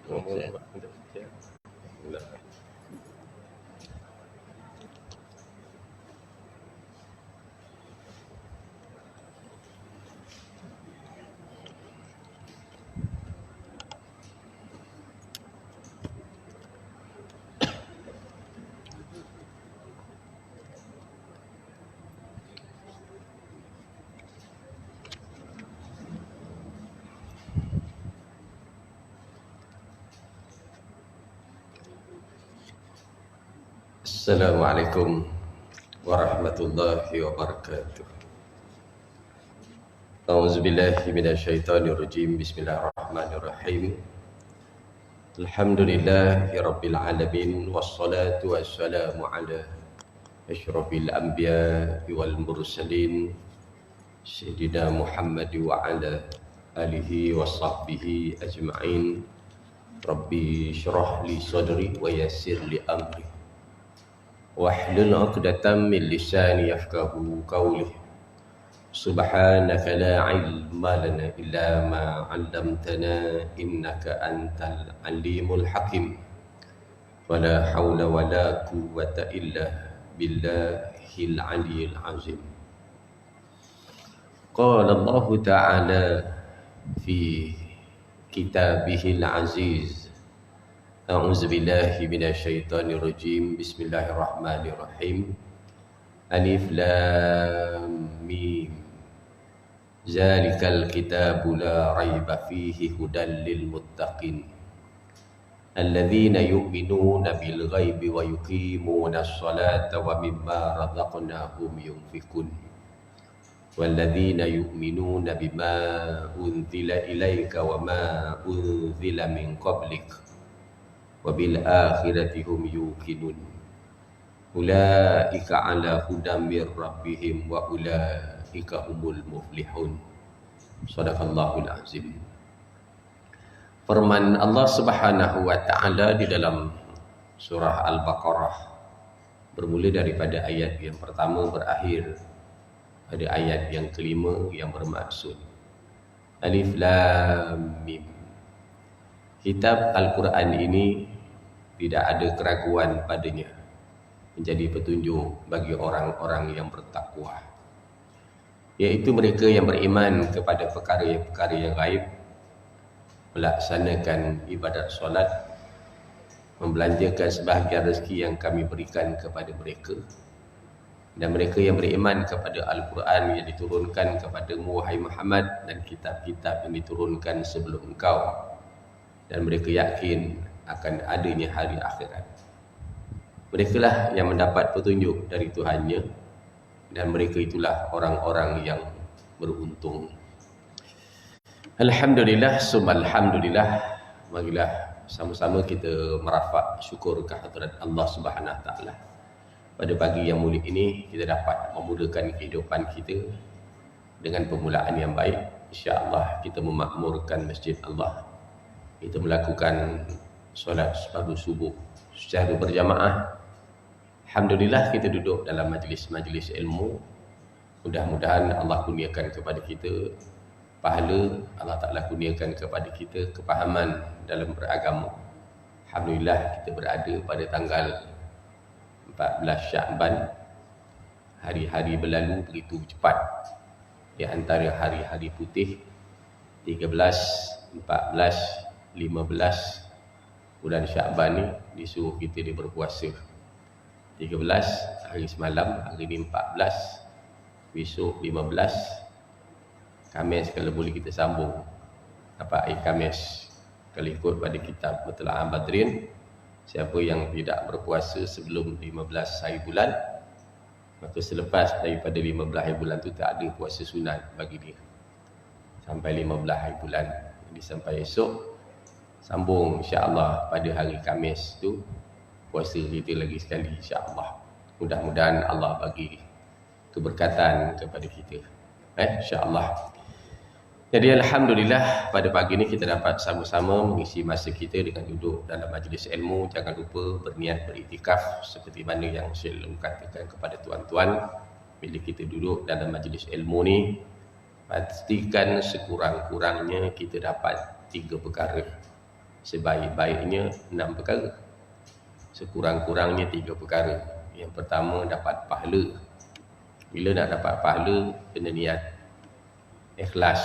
ngomong apa? Assalamualaikum warahmatullahi wabarakatuh. A'udzubillahi minasyaitonirrajim. Bismillahirrahmanirrahim. Alhamdulillahi rabbil alamin, wassalatu wassalamu ala asyrafil anbiya'i wal mursalin sayyidina Muhammad wa ala alihi wa sahbihi ajma'in. Rabbi syrah li sadri wa yassir li amri wahlul 'uqdatam min lisani yafqahu qawli. Subhanaka la ilma lana illa ma 'allamtana innaka antal alimul hakim. Wala haula wala quwwata illa billahil aliyyil azim. Qala Allah ta'ala fi kitabihil aziz. A'udzu billahi minasyaitonir rajim. Bismillahirrahmanirrahim. Alif lam mim. Zalikal kitabu la raiba fihi hudan lil muttaqin. Alladzina yu'minuna bil ghaibi wa yuqimunas salata wa mimma razaqnahum yunfikun. Walladzina yu'minuna bima unzila ilaika wa ma unzila min qablik. Wabil akhirati hum yuqinun. Ulaika ala hudam mir rabbihim wa ulaika humul muflihun. Shadaqallahul azim. Firman Allah Subhanahu wa taala di dalam surah Al-Baqarah bermula daripada ayat yang pertama berakhir pada ayat yang kelima yang bermaksud Alif Lam Mim. Kitab Al-Quran ini tidak ada keraguan padanya, menjadi petunjuk bagi orang-orang yang bertakwa, iaitu mereka yang beriman kepada perkara-perkara yang gaib, melaksanakan ibadat solat, membelanjakan sebahagian rezeki yang kami berikan kepada mereka, dan mereka yang beriman kepada Al-Quran yang diturunkan kepadamu wahai Muhammad dan kitab-kitab yang diturunkan sebelum engkau, dan mereka yakin akan adanya hari akhirat. Mereka lah yang mendapat petunjuk dari Tuhannya, dan mereka itulah orang-orang yang beruntung. Alhamdulillah, summa alhamdulillah. Marilah sama-sama kita merafak syukur kehadrat Allah Subhanahu Wa Taala. Pada pagi yang mulia ini kita dapat memulakan kehidupan kita dengan permulaan yang baik. InsyaAllah kita memakmurkan masjid Allah. Kita melakukan solat pagi subuh secara berjamaah. Alhamdulillah kita duduk dalam majlis-majlis ilmu. Mudah-mudahan Allah kurniakan kepada kita pahala, Allah Ta'ala kurniakan kepada kita kepahaman dalam beragama. Alhamdulillah kita berada pada tanggal 14 Sya'ban. Hari-hari berlalu begitu cepat. Di antara hari-hari putih 13, 14, 15 bulan Sya'ban ni disuruh kita dia berpuasa. 13 hari semalam, hari ni 14, besok 15, Khamis kalau boleh kita sambung dapat hari Khamis kalau ikut pada kitab Mutla'ah Badrin. Siapa yang tidak berpuasa sebelum 15 hari bulan, maka selepas daripada 15 hari bulan tu tak ada puasa sunat bagi dia sampai 15 hari bulan. Jadi sampai esok sambung insya-Allah pada hari Khamis tu puasa kita lagi sekali insya-Allah. Mudah-mudahan Allah bagi keberkatan kepada kita. Insya-Allah. Jadi alhamdulillah pada pagi ini kita dapat sama-sama mengisi masa kita dengan duduk dalam majlis ilmu. Jangan lupa berniat beriktikaf seperti mana yang saya selalu katakan kepada tuan-tuan, bila kita duduk dalam majlis ilmu ni, pastikan sekurang-kurangnya kita dapat 3 perkara. Sebaik-baiknya 6 perkara, sekurang-kurangnya 3 perkara. Yang pertama, dapat pahala. Bila nak dapat pahala, kena niat. Ikhlas.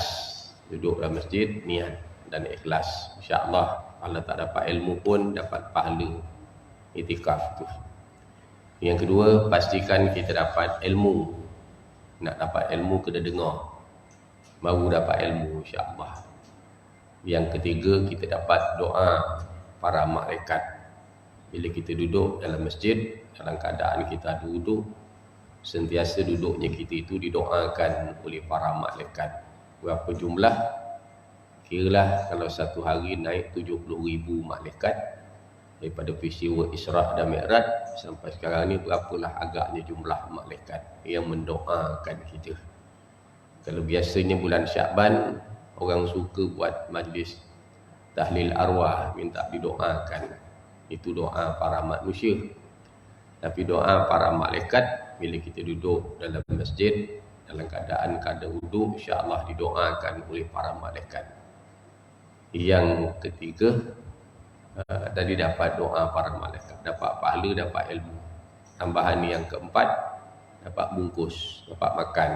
Duduk dalam masjid, niat dan ikhlas. InsyaAllah, kalau tak dapat ilmu pun dapat pahala itikaf tu. Yang kedua, pastikan kita dapat ilmu. Nak dapat ilmu, kena dengar. Baru dapat ilmu, insyaAllah. Yang ketiga, kita dapat doa para malaikat. Bila kita duduk dalam masjid, dalam keadaan kita duduk, sentiasa duduknya kita itu didoakan oleh para malaikat. Berapa jumlah? Kiralah kalau satu hari naik 70,000 malaikat. Daripada peristiwa Isra' dan Mi'raj sampai sekarang ni, berapalah agaknya jumlah malaikat yang mendoakan kita. Kalau biasanya bulan Syakban, orang suka buat majlis tahlil arwah, minta didoakan. Itu doa para manusia. Tapi doa para malaikat, bila kita duduk dalam masjid, dalam keadaan kada wuduk, insyaAllah didoakan oleh para malaikat. Yang ketiga, tadi dapat doa para malaikat, dapat pahala, dapat ilmu. Tambahan yang keempat, dapat bungkus, dapat makan.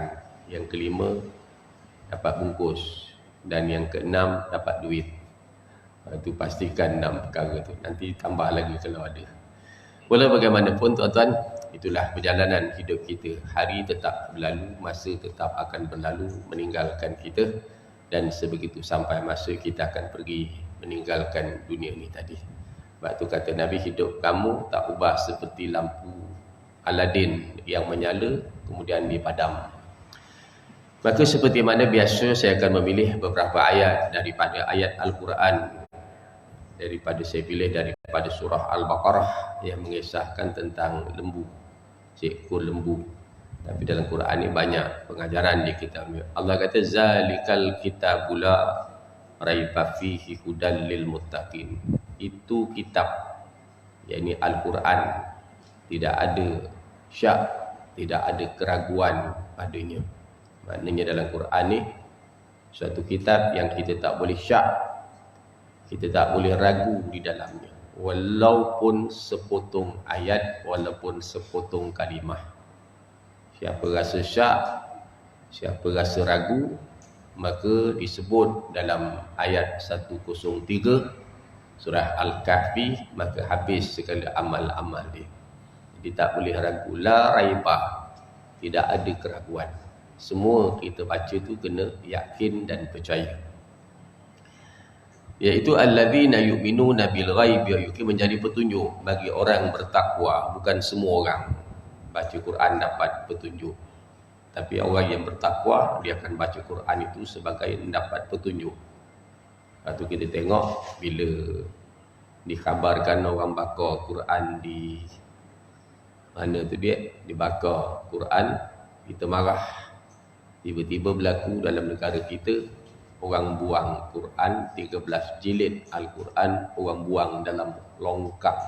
Yang kelima, dapat bungkus. Dan yang keenam, dapat duit. Itu pastikan 6 perkara tu. Nanti tambah lagi kalau ada. Walau bagaimanapun tuan-tuan, itulah perjalanan hidup kita. Hari tetap berlalu, masa tetap akan berlalu meninggalkan kita. Dan sebegitu sampai masa kita akan pergi meninggalkan dunia ni tadi. Sebab tu kata Nabi, hidup kamu tak ubah seperti lampu Aladin yang menyala kemudian dipadam. Maka seperti mana biasa, saya akan memilih beberapa ayat daripada ayat Al-Quran. Saya pilih daripada surah Al-Baqarah yang mengisahkan tentang lembu, seekor lembu. Tapi dalam Quran ni banyak pengajaran di kitab ni. Allah kata, zalikal kitabul la raiba fihi hudal lil muttaqin. Itu kitab, yakni Al-Quran, tidak ada syak, tidak ada keraguan padanya. Maknanya dalam Quran ni suatu kitab yang kita tak boleh syak, kita tak boleh ragu di dalamnya, walaupun sepotong ayat, walaupun sepotong kalimah. Siapa rasa syak, siapa rasa ragu, maka disebut dalam ayat 103 surah Al-Kahfi, maka habis segala amal-amal dia. Jadi tak boleh ragu. La raibah, tidak ada keraguan. Semua kita baca tu kena yakin dan percaya. Iaitu alladzina yu'minuna bil ghaibi, menjadi petunjuk bagi orang bertakwa. Bukan semua orang baca Quran dapat petunjuk, tapi orang yang bertakwa, dia akan baca Quran itu sebagai mendapat petunjuk. Lepas tu kita tengok bila dikhabarkan orang bakar Quran di mana tu dia, dibakar Quran, kita marah. Tiba-tiba berlaku dalam negara kita, orang buang Quran, 13 jilid Al-Quran, orang buang dalam longkang.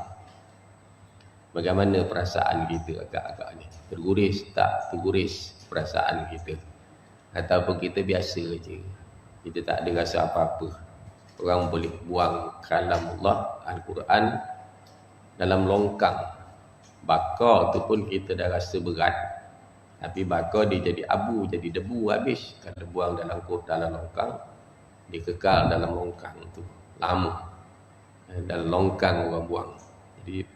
Bagaimana perasaan kita agak-agaknya? Terguris tak terguris perasaan kita? Ataupun kita biasa je, kita tak ada rasa apa-apa? Orang boleh buang kalamullah Al-Quran dalam longkang. Bakar tu pun kita dah rasa berat, tapi bakar dia jadi abu, jadi debu habis. Kalau buang dalam longkang, dia kekal dalam longkang tu lama. Dalam longkang orang buang. Jadi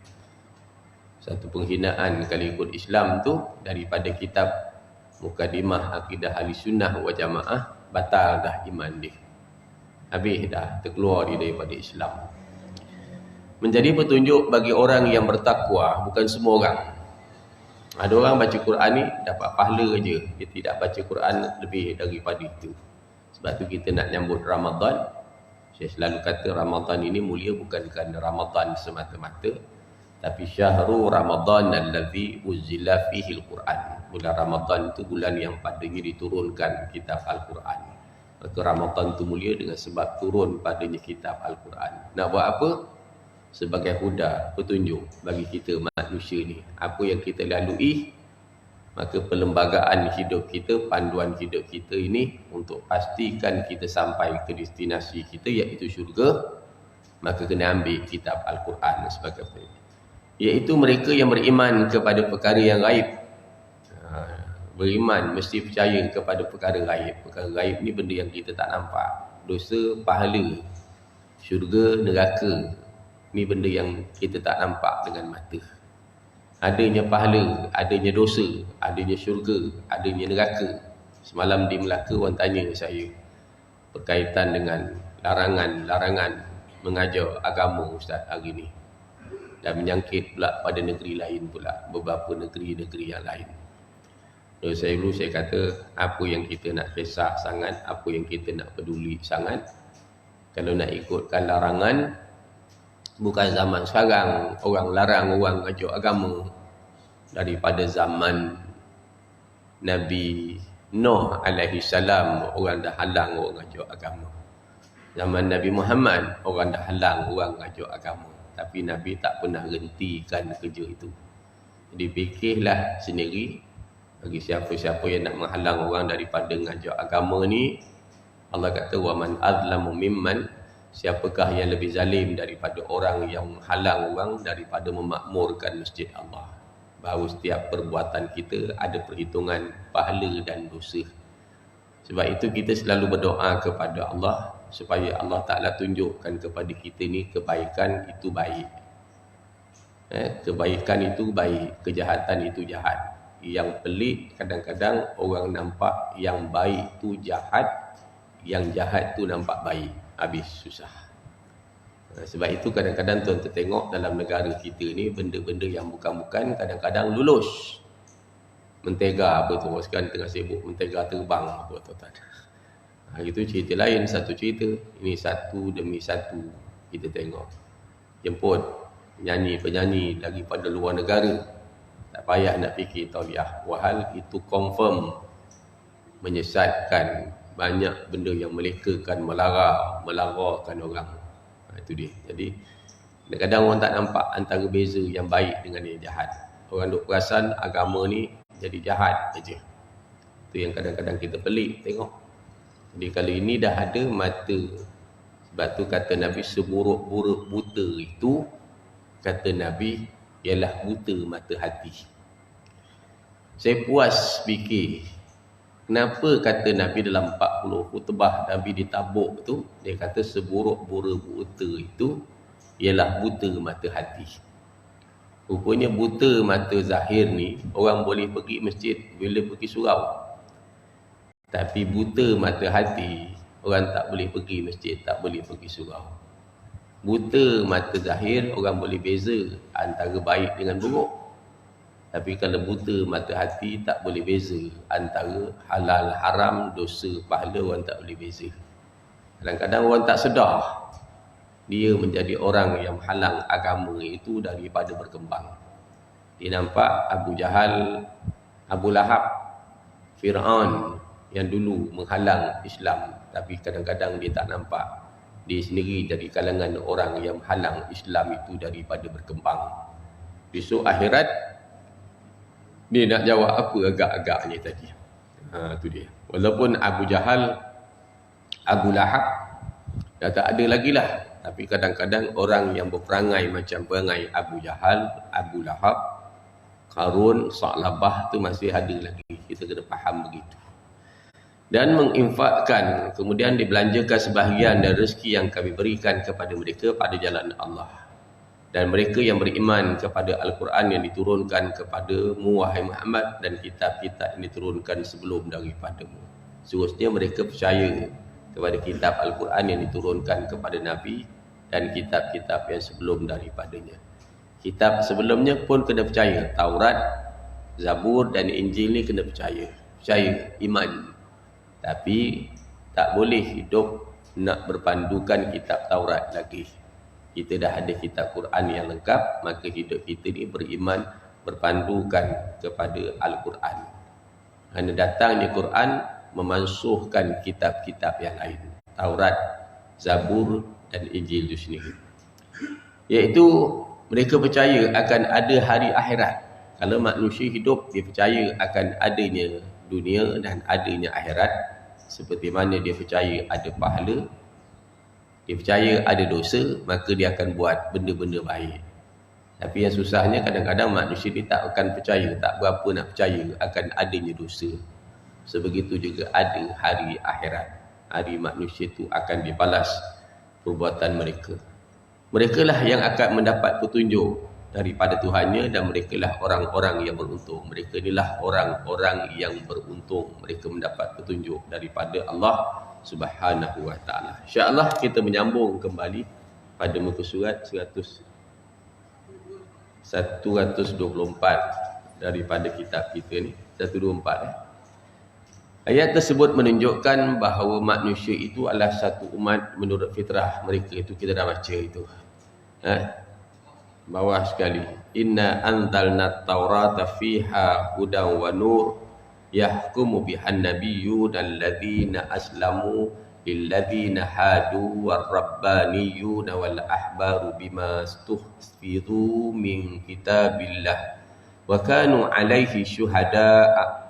satu penghinaan kalau ikut Islam tu, daripada kitab Muqaddimah Akidah Ahlussunnah wal Jamaah, batal dah iman dia. Habis dah, terkeluar dia daripada Islam. Menjadi petunjuk bagi orang yang bertakwa, bukan semua orang. Ada orang baca Quran ni dapat pahala je, dia tidak baca Quran lebih daripada itu. Sebab tu kita nak nyambut Ramadan. Saya selalu kata Ramadan ini mulia bukan kerana Ramadan semata-mata, tapi syahrul Ramadan allazi uzila fihi al-Quran. Bulan Ramadan itu bulan yang padanya diturunkan kitab Al-Quran. Maka Ramadan itu mulia dengan sebab turun padanya kitab Al-Quran. Nak buat apa? Sebagai huda, petunjuk bagi kita manusia ni. Apa yang kita lalui, maka perlembagaan hidup kita, panduan hidup kita ini untuk pastikan kita sampai ke destinasi kita, iaitu syurga. maka kena ambil kitab Al-Quran sebagai apa? Iaitu mereka yang beriman kepada perkara yang gaib. Beriman mesti percaya kepada perkara gaib. Perkara gaib ni benda yang kita tak nampak. Dosa, pahala, syurga, neraka. Ni benda yang kita tak nampak dengan mata. Adanya pahala, adanya dosa, adanya syurga, adanya neraka. Semalam di Melaka orang tanya saya berkaitan dengan larangan-larangan mengajar agama Ustaz hari ni. Dan menyangkit pula pada negeri lain pula, beberapa negeri-negeri yang lain. Saya kata, apa yang kita nak kisah sangat, apa yang kita nak peduli sangat. Kalau nak ikutkan larangan, bukan zaman sekarang orang larang orang ajar agama. Daripada zaman Nabi Nuh alaihi salam, orang dah halang orang ajar agama. Zaman Nabi Muhammad, orang dah halang orang ajar agama. Tapi Nabi tak pernah hentikan kerja itu. Jadi fikirlah sendiri, bagi siapa-siapa yang nak menghalang orang daripada mengajar agama ni, Allah kata waman azlamu mimman, siapakah yang lebih zalim daripada orang yang menghalang orang daripada memakmurkan masjid Allah. Bahawa setiap perbuatan kita ada perhitungan pahala dan dosa. Sebab itu kita selalu berdoa kepada Allah supaya Allah Ta'ala tunjukkan kepada kita ni kebaikan itu baik. Kebaikan itu baik, kejahatan itu jahat. Yang pelik kadang-kadang orang nampak yang baik tu jahat, yang jahat tu nampak baik. Habis susah. Sebab itu kadang-kadang tuan-tuan tengok dalam negara kita ni benda-benda yang bukan-bukan kadang-kadang lulus. Mentega apa tu, sekarang tengah sibuk mentega terbang apa tuan-tuan. Itu cerita lain, satu cerita. Ini satu demi satu kita tengok. Jemput penyanyi-penyanyi daripada luar negara. Tak payah nak fikir tauliah. Wahal itu confirm menyesatkan, banyak benda yang melekakan, melarangkan orang. Itu dia. Jadi kadang-kadang orang tak nampak antara beza yang baik dengan yang jahat. Orang duk perasan agama ni jadi jahat saja. Itu yang kadang-kadang kita pelik tengok. Jadi kalau ini dah ada mata, sebab tu kata Nabi seburuk-buruk buta itu, kata Nabi, ialah buta mata hati. Saya puas fikir, kenapa kata Nabi dalam 40 khutbah Nabi di Tabuk tu, dia kata seburuk-buruk buta itu ialah buta mata hati. Rupanya buta mata zahir ni, orang boleh pergi masjid, boleh pergi surau. Tapi buta mata hati, orang tak boleh pergi masjid, tak boleh pergi surau. Buta mata zahir, orang boleh beza antara baik dengan buruk. Tapi kalau buta mata hati, tak boleh beza antara halal, haram, dosa, pahala, orang tak boleh beza. Kadang-kadang orang tak sedar, dia menjadi orang yang halang agama itu daripada berkembang. Dia nampak Abu Jahal, Abu Lahab, Fir'aun yang dulu menghalang Islam, tapi kadang-kadang dia tak nampak dia sendiri dari kalangan orang yang halang Islam itu daripada berkembang. Besok akhirat dia nak jawab apa agak-agaknya tadi. Itu dia. Walaupun Abu Jahal, Abu Lahab dah tak ada lagi lah, tapi kadang-kadang orang yang berperangai macam perangai Abu Jahal, Abu Lahab, Qarun, Sa'labah tu masih ada lagi. Kita kena faham begitu. Dan menginfakkan, kemudian dibelanjakan sebahagian dari rezeki yang kami berikan kepada mereka pada jalan Allah. Dan mereka yang beriman kepada Al-Quran yang diturunkan kepadamu wahai Muhammad, dan kitab-kitab yang diturunkan sebelum daripadamu. Seterusnya mereka percaya kepada kitab Al-Quran yang diturunkan kepada Nabi dan kitab-kitab yang sebelum daripadanya. Kitab sebelumnya pun kena percaya. Taurat, Zabur dan Injil ni kena percaya. Percaya, iman. Tapi tak boleh hidup nak berpandukan kitab Taurat lagi. Kita dah ada kitab Quran yang lengkap, maka hidup kita ni beriman, berpandukan kepada Al-Quran. Kerana datangnya Quran memansuhkan kitab-kitab yang lain. Taurat, Zabur dan Injil itu sendiri. Iaitu mereka percaya akan ada hari akhirat. Kalau manusia hidup, dia percaya akan adanya dunia dan adanya akhirat. Seperti mana dia percaya ada pahala, Dia percaya ada dosa, maka dia akan buat benda-benda baik. Tapi yang susahnya kadang-kadang manusia ni tak akan percaya, tak berapa nak percaya akan adanya dosa. Sebegitu juga ada hari akhirat. Hari manusia itu akan dibalas perbuatan mereka. Mereka lah yang akan mendapat petunjuk daripada Tuhannya, dan mereka lah orang-orang yang beruntung. Mereka inilah orang-orang yang beruntung. Mereka mendapat petunjuk daripada Allah Subhanahu wa ta'ala. InsyaAllah kita menyambung kembali pada muka surat 124 daripada kitab kita ni. 124 Ayat tersebut menunjukkan bahawa manusia itu adalah satu umat menurut fitrah mereka. Itu kita dah baca itu. Bawah sekali. Inna anzalna taurata fiha hudan wa nur yahkumu bihan nabiyyun alladzina aslamu lilladzina hadu warrabbaniyun wal ahbaru bima stuhfizu min kitabillah wa kanu alaihi syuhada'a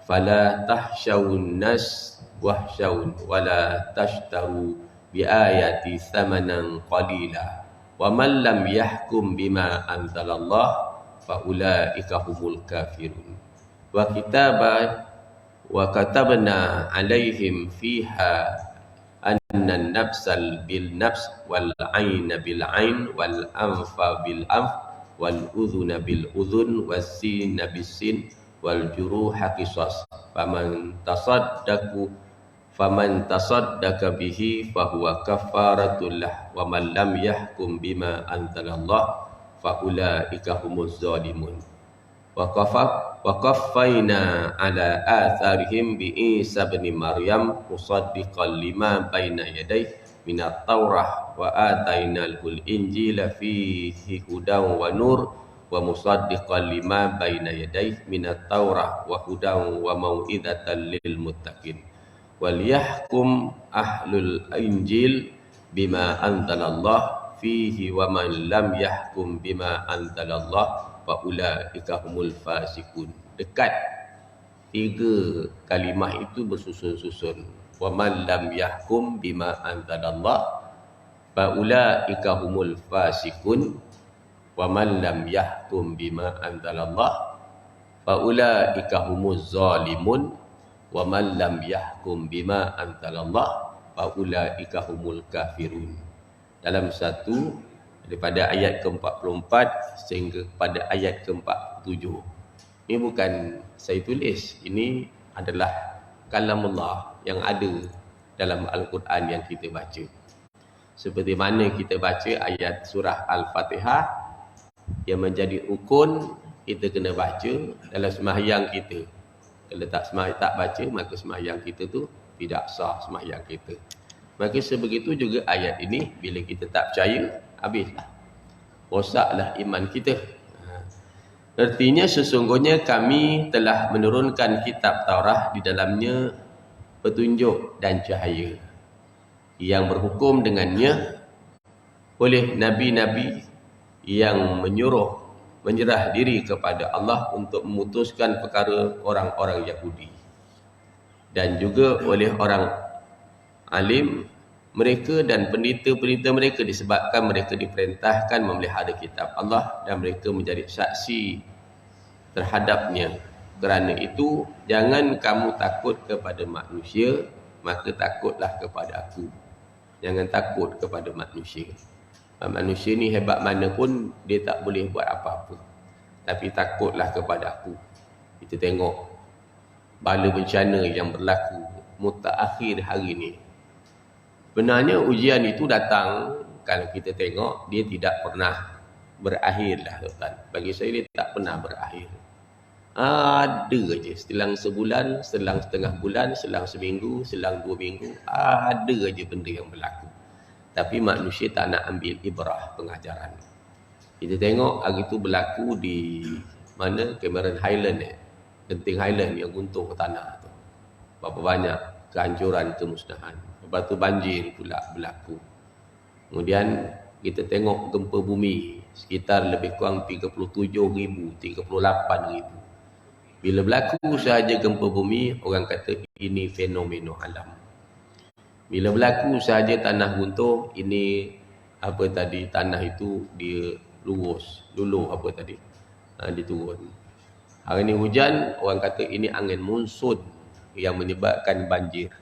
fala tahsyawun nas wahsyawun wala tashtaru biayati thamanan qalila wa man lam yahkum bima anzalallah fa ulaika humul kafirun wa katabna alaihim fiha anna an-nafsal bil nafs wal 'ayna bil 'ain wal anfa bil anf wal udhuna bil udhun was sinna bis sin wal juruha qisas faman tasaddaqa bihi fahuwa kafaratul lah wa man lam yahkum bima anzalallah fa ulaika humuz zalimun wa qaffayna ala atharihim bi Isa ibn Maryam musaddiqan lima baina yadayhi minat taurah wa atainal injila fihi hudan wa nur wa musaddiqan lima baina yadayhi minat taurah wa hudan wa mau'izatan lil muttaqin wal yahkum ahlul injil bima anzalallah fihi wa man lam yahkum bima anzalallah fa ulaika humul fasiqun. Dekat tiga kalimah itu bersusun-susun. Wa man lam yahkum bima anzalallah fa ulaika humul fasiqun wa man lam yahkum bima anzalallah fa ulaika humuz zalimun wa man lam yahkum bima anzalallah fa ulaika humul kafirun. Dalam satu daripada ayat ke-44 sehingga pada ayat ke-47. Ini bukan saya tulis, ini adalah kalamullah yang ada dalam Al-Quran yang kita baca. Seperti mana kita baca ayat surah Al-Fatihah yang menjadi rukun, kita kena baca dalam sembahyang kita. Kalau tak baca, maka sembahyang kita tu tidak sah sembahyang kita. Maka sebegitu juga ayat ini, bila kita tak percaya, habislah. Rosaklah iman kita. Artinya sesungguhnya kami telah menurunkan kitab Taurah, di dalamnya petunjuk dan cahaya yang berhukum dengannya oleh nabi-nabi yang menyerah diri kepada Allah untuk memutuskan perkara orang-orang Yahudi, dan juga oleh orang alim mereka dan pendeta-pendeta mereka, disebabkan mereka diperintahkan memelihara kitab Allah dan mereka menjadi saksi terhadapnya. Kerana itu, jangan kamu takut kepada manusia, maka takutlah kepada aku. Jangan takut kepada manusia. Manusia ni hebat mana pun, dia tak boleh buat apa-apa. Tapi takutlah kepada aku. Kita tengok bala bencana yang berlaku mutaakhir hari ni. Benarnya ujian itu datang, kalau kita tengok, dia tidak pernah berakhir lah tuan. Bagi saya dia tak pernah berakhir. Ada je, selang sebulan, selang setengah bulan, selang seminggu, selang 2 minggu, ada je benda yang berlaku. Tapi manusia tak nak ambil ibrah pengajaran. Kita tengok hari itu berlaku di mana, Cameron Highland Genting Highland yang guntur ke tanah tu. Berapa banyak kehancuran, kemusnahan. Lepas tu banjir pula berlaku. Kemudian kita tengok gempa bumi sekitar lebih kurang 37,000, 38,000. Bila berlaku sahaja gempa bumi, orang kata ini fenomena alam. Bila berlaku sahaja tanah guntur, ini apa tadi, tanah itu dia luluh apa tadi, dia turun. Hari ni hujan, orang kata ini angin monsun yang menyebabkan banjir.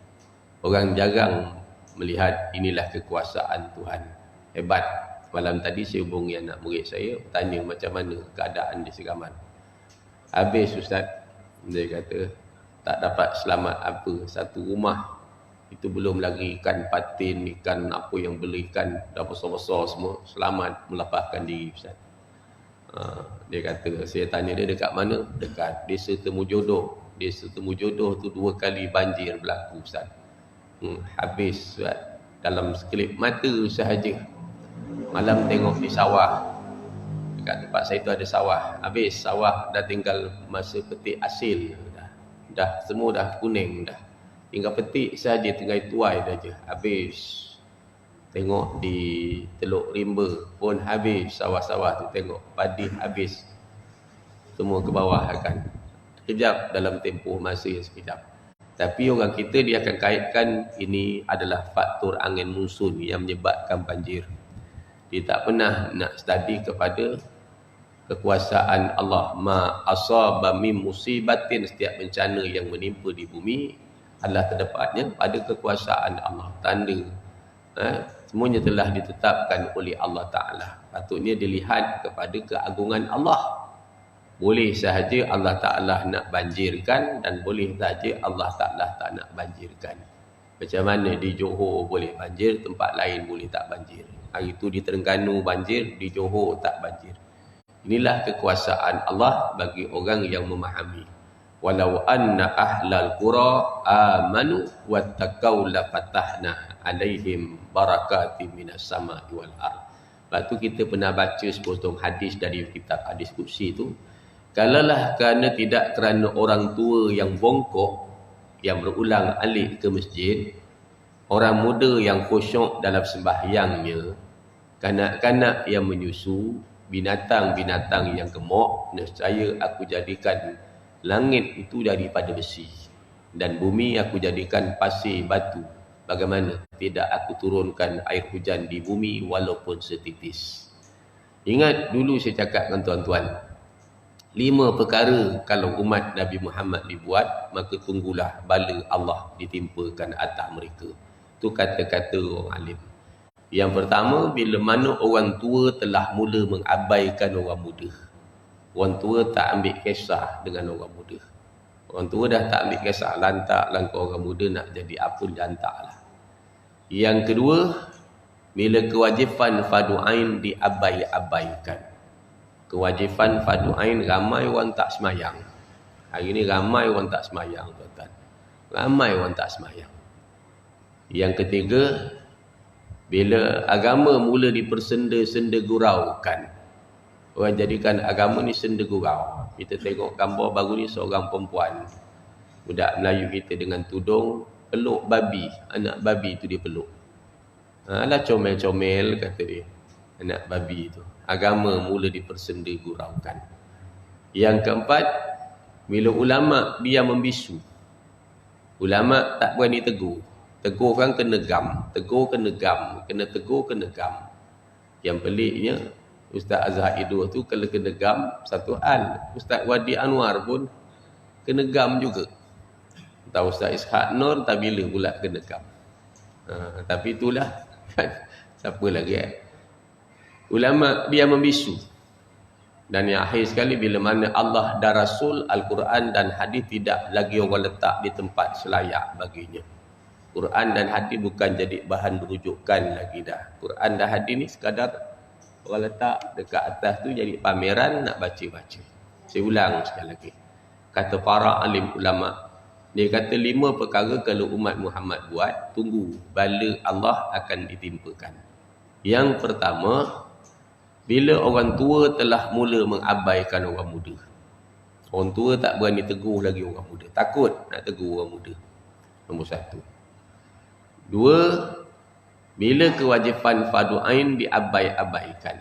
Orang jarang melihat inilah kekuasaan Tuhan. Hebat. Malam tadi saya hubungi anak murid saya, tanya macam mana keadaan di Siraman. Habis Ustaz, dia kata tak dapat selamat apa. Satu rumah itu belum lagi ikan patin, ikan apa yang beli ikan dah besar-besar semua, selamat melepaskan diri Ustaz. Dia kata, saya tanya dia dekat mana? Dekat Desa Temujodoh. Desa Temujodoh tu 2 kali banjir berlaku Ustaz. Habis Ustaz. Dalam sekelip mata sahaja. Malam tengok di sawah. Dekat tempat saya tu ada sawah. Habis sawah dah tinggal masa petik hasil. Dah semua dah kuning dah. Tinggal petik sahaja, tinggal tuai dah je. Habis. Tengok di Teluk Rimba pun habis, sawah-sawah tu tengok padi habis. Semua ke bawah kan. Sekejap, dalam tempoh masa yang sekejap. Tapi orang kita dia akan kaitkan ini adalah faktor angin monsun yang menyebabkan banjir. Dia tak pernah nak study kepada kekuasaan Allah. Ma asaba min musibatin, setiap bencana yang menimpa di bumi adalah terdapatnya pada kekuasaan Allah. Tanda semuanya telah ditetapkan oleh Allah Ta'ala. Patutnya dilihat kepada keagungan Allah. Boleh sahaja Allah Ta'ala nak banjirkan dan boleh sahaja Allah Ta'ala tak nak banjirkan. Macam mana di Johor boleh banjir, tempat lain boleh tak banjir. Hari itu di Terengganu banjir, di Johor tak banjir. Inilah kekuasaan Allah bagi orang yang memahami. Walau anna ahlal qura amanu wattaqau la fatahna alaihim barakatim minas sama'i wal ardh. Lepas tu kita pernah baca sepotong hadis dari kitab hadis qudsi tu. Kalaulah kerana orang tua yang bongkok yang berulang alik ke masjid, orang muda yang khusyuk dalam sembahyangnya, kanak-kanak yang menyusu, binatang-binatang yang gemuk, nescaya aku jadikan langit itu daripada besi dan bumi aku jadikan pasir batu. Bagaimana tidak aku turunkan air hujan di bumi walaupun setitis. Ingat dulu saya cakap dengan tuan-tuan, 5 perkara kalau umat Nabi Muhammad dibuat, maka tunggulah bala Allah ditimpakan atas mereka. Itu kata-kata orang alim. Yang pertama, bila mana orang tua telah mula mengabaikan orang muda. Orang tua tak ambil kisah dengan orang muda. Orang tua dah tak ambil kisah, lantak langkah orang muda nak jadi apa jantaklah. Yang kedua, bila kewajipan fardu ain diabai-abaikan. Kewajipan fardu ain ramai orang tak semayang. Hari ni ramai orang tak semayang, tuan-tuan. Ramai orang tak semayang. Yang ketiga, bila agama mula dipersenda-senda guraukan. Orang jadikan agama ni senda gurau. Kita tengok gambar baru ni seorang perempuan. Budak Melayu kita dengan tudung, peluk babi. Anak babi tu dia peluk. Alah comel-comel kata dia. Anak babi tu. Agama mula dipersenda guraukan. Yang keempat, bila ulama dia membisu. Ulama tak berani tegur. Tegur kan kena gam. Tegur kena gam. Kena tegur kena gam. Yang peliknya, Ustaz Azhar Idul tu kalau kena gam, satu hal. Ustaz Wadi Anwar pun kena gam juga. Entah Ustaz Ishak Nur, tak bila pula kena gam. Tapi itulah. Siapa lagi ulama dia membisu. Dan yang akhir sekali, bila mana Allah dan Rasul, Al-Quran dan hadis tidak lagi orang letak di tempat selayak baginya. Quran dan hadis bukan jadi bahan rujukan lagi dah. Quran dan hadis ni sekadar orang letak dekat atas tu jadi pameran nak baca-baca. Saya ulang sekali lagi. Kata para alim ulama, dia kata 5 perkara kalau umat Muhammad buat, tunggu bala Allah akan ditimpakan. Yang pertama, bila orang tua telah mula mengabaikan orang muda. Orang tua tak berani tegur lagi orang muda. Takut nak tegur orang muda. Nombor 1. 2, bila kewajipan fardu ain diabai-abaikan.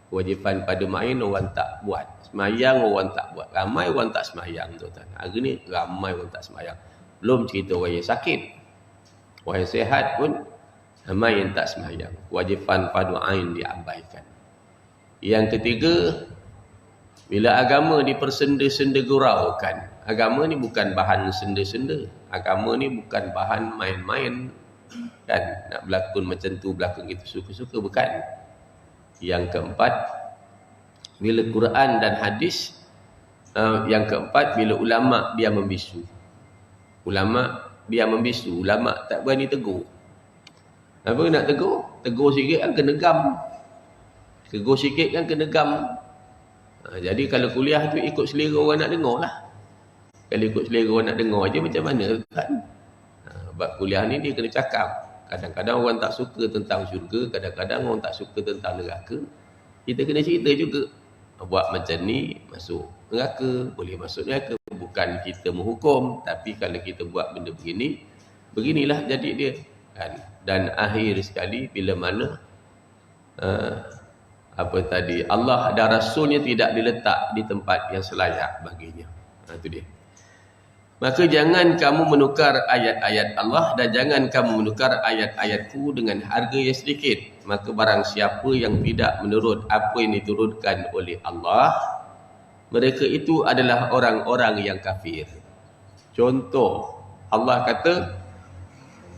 Kewajipan fardu ain orang tak buat. Semayang orang tak buat. Ramai orang tak semayang, tuan-tuan. Hari ni ramai orang tak semayang. Belum cerita orang yang sakit. Orang yang sihat pun ramai yang tak sembahyang. Kewajipan fardu ain diabaikan. Yang ketiga, bila agama dipersenda-senda-guraukan. Agama ni bukan bahan senda-senda. Agama ni bukan bahan main-main. Kan? Nak berlakon macam tu, berlakon gitu, suka-suka, bukan. Yang keempat, bila Quran dan hadis. Yang keempat, bila ulama' dia membisu. Ulama' dia membisu. Ulama' tak berani tegur. Apa nak tegur? Tegur sikit kan kena gam. Tegur sikit kan kena gam. Jadi kalau kuliah tu ikut selera orang nak dengar lah. Kalau ikut selera orang nak dengar je macam mana kan? Sebab kuliah ni dia kena cakap. Kadang-kadang orang tak suka tentang syurga, kadang-kadang orang tak suka tentang neraka. Kita kena cerita juga. Buat macam ni, masuk neraka, boleh masuk neraka. Bukan kita menghukum, tapi kalau kita buat benda begini, beginilah jadi dia. Kan? Dan akhir sekali, bila mana Allah dan Rasulnya tidak diletak di tempat yang selayak baginya. Itu dia. Maka jangan kamu menukar ayat-ayat Allah dan jangan kamu menukar ayat-ayatku dengan harga yang sedikit. Maka barang siapa yang tidak menurut apa yang diturunkan oleh Allah, mereka itu adalah orang-orang yang kafir. Contoh, Allah kata,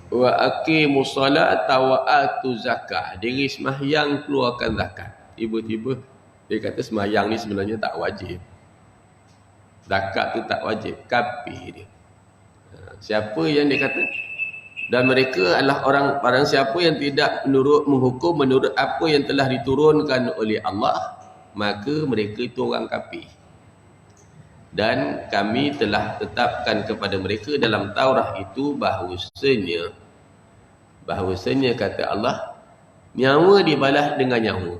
wa aqimus salata wa atuz zakah. Diri sembahyang, keluarkan zakat. Tiba-tiba dia kata sembahyang ni sebenarnya tak wajib. Zakat tu tak wajib. Kafir dia. Siapa yang dia kata? Dan mereka adalah barang siapa yang tidak menghukum menurut apa yang telah diturunkan oleh Allah, maka mereka itu orang kafir. Dan kami telah tetapkan kepada mereka dalam Taurat itu bahawasanya kata Allah, nyawa dibalas dengan nyawa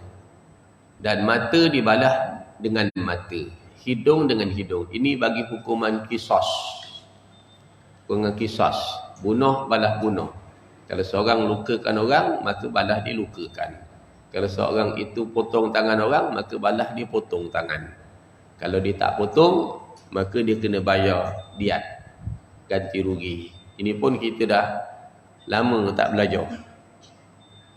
dan mata dibalas dengan mata, hidung dengan hidung. Ini bagi hukuman kisos. Hukuman kisos. Bunuh balas bunuh. Kalau seorang lukakan orang, maka balas dia lukakan. Kalau seorang itu potong tangan orang, maka balas dia potong tangan. Kalau dia tak potong, maka dia kena bayar diat, ganti rugi. Ini pun kita dah lama tak belajar.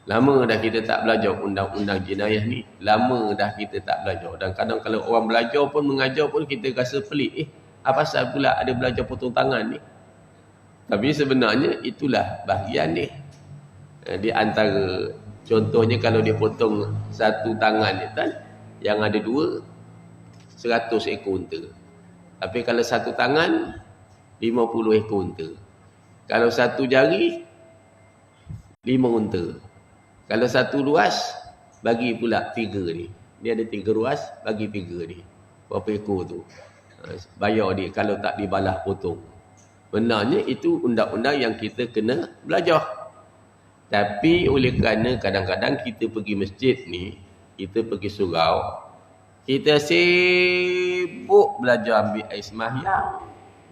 Lama dah kita tak belajar undang-undang jenayah ni. Lama dah kita tak belajar. Dan kadang kalau orang belajar pun, mengajar pun, kita rasa pelik. Apa pasal pula ada belajar potong tangan ni? Tapi sebenarnya itulah bahagian ni. Di antara, contohnya kalau dia potong satu tangan ni kan, yang ada 100 ekor unta. Tapi kalau satu tangan, 50 ekor unta. Kalau satu jari, 5 unta. Kalau satu ruas, bagi pula 3 ni. Dia ada 3 ruas, bagi 3 ni. Berapa ekor tu? Bayar dia kalau tak dibalas potong. Benarnya itu undang-undang yang kita kena belajar. Tapi oleh kerana kadang-kadang kita pergi masjid ni, kita pergi surau, kita sibuk belajar ambil air sembahyang,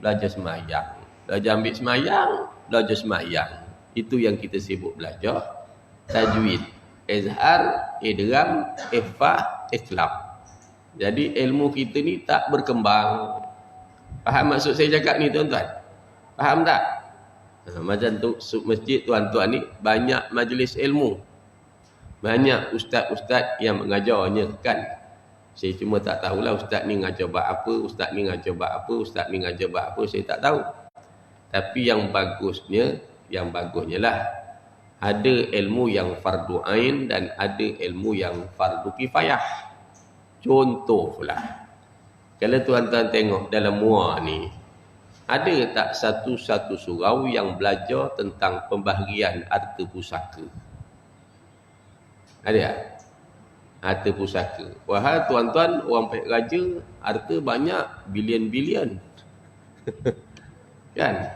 belajar sembahyang. Belajar ambil sembahyang, belajar sembahyang. Itu yang kita sibuk belajar. Tajwid, izhar, idgham, ikhfa, ikhlas. Jadi ilmu kita ni tak berkembang. Faham maksud saya cakap ni tuan-tuan? Faham tak? Macam tu masjid tuan-tuan ni banyak majlis ilmu. Banyak ustaz-ustaz yang mengajarnya kan. Saya cuma tak tahulah ustaz ni ngajar bab apa, ustaz ni ngajar bab apa, ustaz ni ngajar bab apa, saya tak tahu. Tapi yang bagusnya lah, ada ilmu yang fardu ain dan ada ilmu yang fardu kifayah. Contohlah, kalau tuan-tuan tengok dalam MUA ni, ada tak satu-satu surau yang belajar tentang pembahagian harta pusaka? Ada tak? Harta pusaka. Wahai tuan-tuan, orang Pek Raja, harta banyak, bilion-bilion. Kan?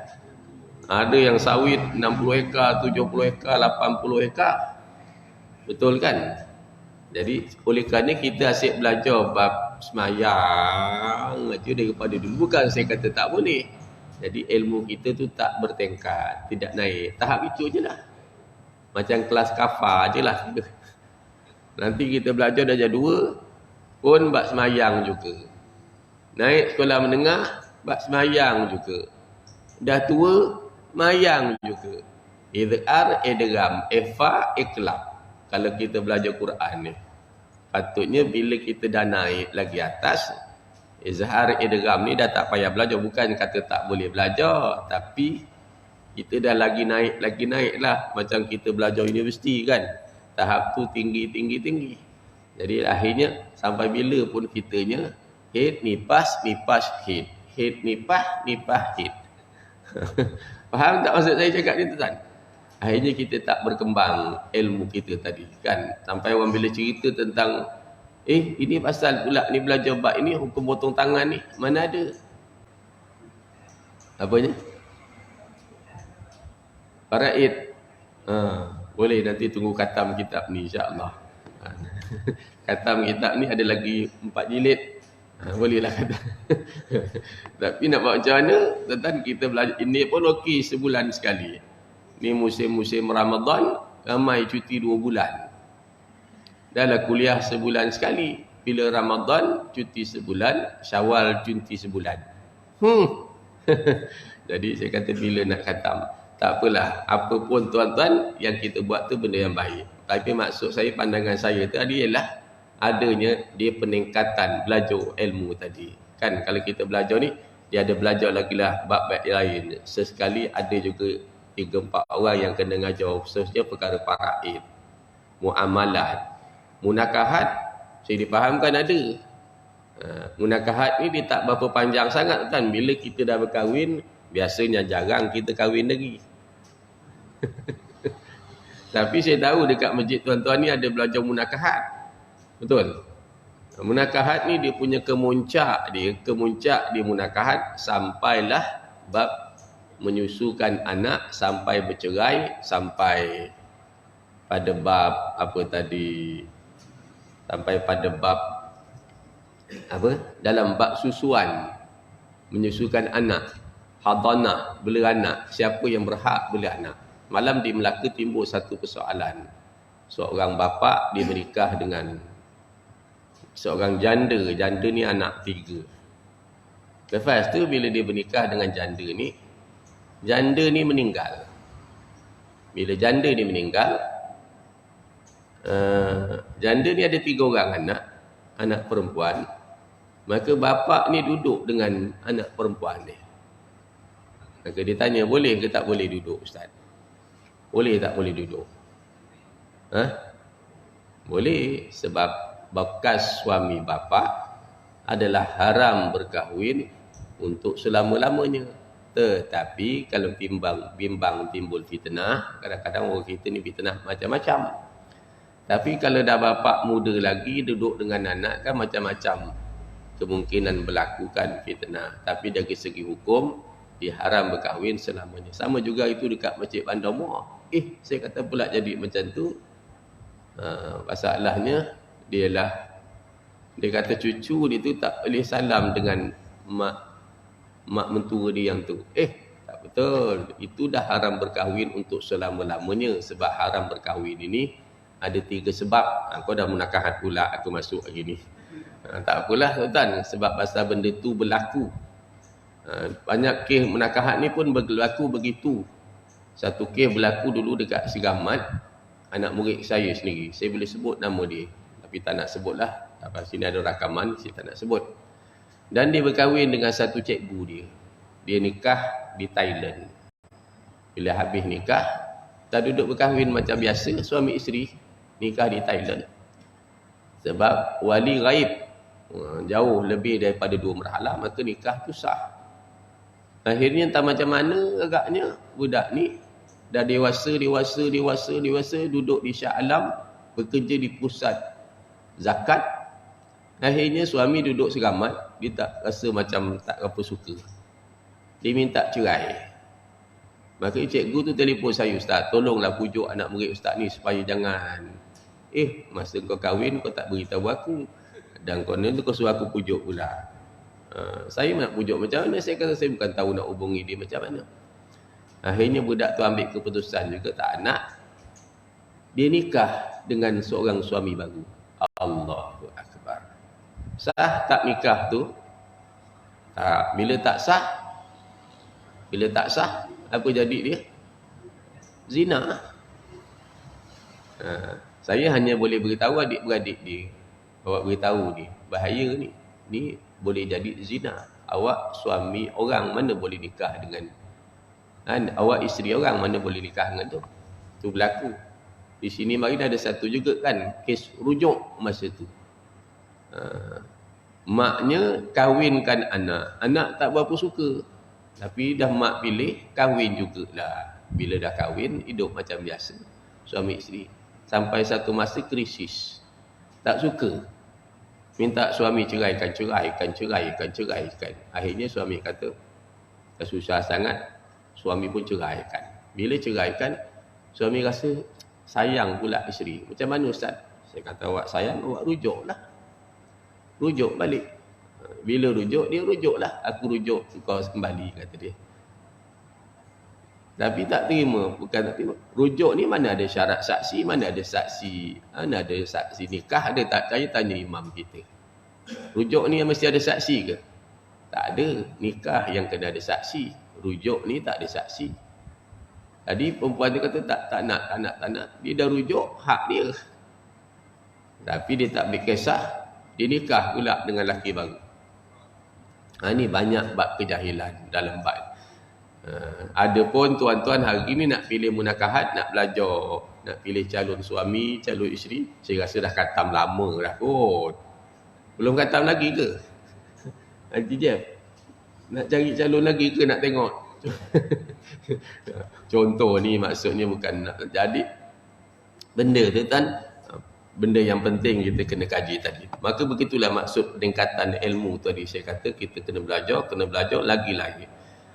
Ada yang sawit 60 ekar, 70 ekar, 80 ekar. Betul kan? Jadi oleh kerana kita asyik belajar bab semayang aja daripada dulu. Bukan saya kata tak boleh. Jadi ilmu kita tu tak bertingkat, tidak naik. Tahap itu je lah. Macam kelas kafar je lah. Nanti kita belajar darjah 2 pun bab semayang juga. Naik sekolah menengah, bab semayang juga. Dah tua, mayang juga. Izhar, idgham, ikhfa, iqlab. Kalau kita belajar Quran ni, patutnya bila kita dah naik lagi atas, izhar, idgham ni dah tak payah belajar. Bukan kata tak boleh belajar, tapi kita dah lagi naik lah. Macam kita belajar universiti kan, tahap tu tinggi. Jadi akhirnya sampai bila pun kitanya head, nipas, head. Head, nipas, head. Faham tak maksud saya cakap ni tuan? Akhirnya kita tak berkembang ilmu kita tadi kan. Sampai orang bila cerita tentang ini pasal pula ni belajar bab ini, hukum potong tangan ni, mana ada? Apanya? Faraid. Boleh nanti tunggu khatam kitab ni insya-Allah. Khatam kitab ni ada lagi 4 jilid. Bolehlah kata. Tapi nak buat macam mana? Tentang kita belajar ini pun okey sebulan sekali. Ni musim-musim Ramadan, ramai cuti 2 bulan. Dahlah kuliah sebulan sekali. Bila Ramadan, cuti sebulan. Syawal, cuti sebulan. Jadi saya kata bila nak khatam. Tak apalah. Apa pun tuan-tuan, yang kita buat tu benda yang baik. Tapi maksud saya, pandangan saya tadi ialah adanya dia peningkatan belajar ilmu tadi. Kan kalau kita belajar ni, dia ada belajar lagi lah bab-bab lain. Sesekali ada juga 3-4 orang yang kena ngajar, khususnya perkara faraid, muamalat, munakahat. Saya difahamkan ada. Munakahat ni dia tak berapa panjang sangat kan. Bila kita dah berkahwin, biasanya jarang kita kahwin lagi. Tapi saya tahu dekat masjid tuan-tuan ni ada belajar munakahat. Betul. Munakahat ni dia punya kemuncak dia munakahat sampailah bab menyusukan anak, sampai bercerai, sampai pada bab apa tadi, sampai pada bab apa, dalam bab susuan, menyusukan anak, hadanah, bela anak, siapa yang berhak bela anak. Malam di Melaka timbul satu persoalan. Seorang bapa dia menikah dengan seorang janda. Janda ni anak 3. Lepas tu bila dia bernikah dengan janda ni meninggal. Bila janda ni meninggal, janda ni ada 3 orang anak perempuan. Maka bapa ni duduk dengan anak perempuan ni. Maka dia tanya, boleh ke tak boleh duduk ustaz? Boleh tak boleh duduk? Boleh, sebab bekas suami bapa adalah haram berkahwin untuk selama-lamanya. Tetapi kalau bimbang timbul fitnah, kadang-kadang orang kita ni fitnah macam-macam. Tapi kalau dah bapa muda lagi duduk dengan anak kan macam-macam kemungkinan berlakukan fitnah. Tapi dari segi hukum diharam berkahwin selamanya. Sama juga itu dekat Masjid Bandar Muar. Saya kata pula jadi macam tu. Masalahnya dia kata cucu dia tu tak boleh salam dengan mak mentua dia yang tu. Tak betul. Itu dah haram berkahwin untuk selama-lamanya. Sebab haram berkahwin ini ada 3 sebab. Kau dah munakahat pula aku masuk lagi ni. Tak apalah tuan, sebab pasal benda tu berlaku. Banyak kes munakahat ni pun berlaku begitu. Satu kes berlaku dulu dekat Siramat, anak murid saya sendiri. Saya boleh sebut nama dia, tapi tak nak sebut lah. Sini ada rakaman, saya tak nak sebut. Dan dia berkahwin dengan satu cikgu dia. Dia nikah di Thailand. Bila habis nikah, tak duduk berkahwin macam biasa, suami isteri nikah di Thailand. Sebab wali ghaib, jauh lebih daripada 2 marhalah, maka nikah tu sah. Akhirnya entah macam mana agaknya budak ni dah dewasa, duduk di Shah Alam, bekerja di pusat zakat. Akhirnya suami duduk seramat, dia tak rasa macam tak apa suka. Dia minta cerai. Maka cikgu tu telefon saya, ustaz, tolonglah pujuk anak murid ustaz ni supaya jangan. Masa kau kahwin kau tak beritahu aku. Dan kau ni tu kau suruh aku pujuk pula. Saya nak pujuk macam mana? Saya kata saya bukan tahu nak hubungi dia macam mana. Akhirnya budak tu ambil keputusan juga tak nak. Dia nikah dengan seorang suami baru. Allahu Akbar. Sah tak nikah tu? Tak. Bila tak sah, apa jadi dia? zina. Saya hanya boleh beritahu adik-beradik ni, awak beritahu ni, bahaya ni. Ni boleh jadi zina. Awak suami orang mana boleh nikah dengan, awak isteri orang mana boleh nikah dengan tu. Tu berlaku. Di sini mari ada satu juga kan, kes rujuk masa tu. Maknya kahwinkan anak. Anak tak berapa suka. Tapi dah mak pilih, kahwin jugalah. Bila dah kahwin, hidup macam biasa. Suami isteri. Sampai satu masa krisis. Tak suka. Minta suami ceraikan. Akhirnya suami kata, dah susah sangat. Suami pun ceraikan. Bila ceraikan, suami rasa sayang pula isteri. Macam mana Ustaz? Saya kata, awak sayang, awak rujuklah. Rujuk balik. Bila rujuk, dia rujuklah. Aku rujuk, kau kembali, kata dia. Tapi tak terima. Bukan tak terima. Rujuk ni mana ada syarat saksi, mana ada saksi nikah, ada tak? Saya tanya imam kita. Rujuk ni mesti ada saksi ke? Tak ada. Nikah yang kena ada saksi. Rujuk ni tak ada saksi. Tadi perempuan dia kata tak nak. Dia dah rujuk, hak dia. Tapi dia tak ambil kisah. Dia nikah pula dengan lelaki baru. Ini banyak bab kejahilan dalam bab. Ada pun tuan-tuan hari ni nak pilih munakahat, nak belajar, nak pilih calon suami, calon isteri. Saya rasa dah khatam lama dah kot. Belum khatam lagi ke? Nanti je. Nak cari calon lagi ke nak tengok? Contoh ni maksudnya bukan nak jadi. Benda tu kan, benda yang penting kita kena kaji tadi. Maka begitulah maksud peningkatan ilmu tadi. Saya kata kita kena belajar lagi-lagi.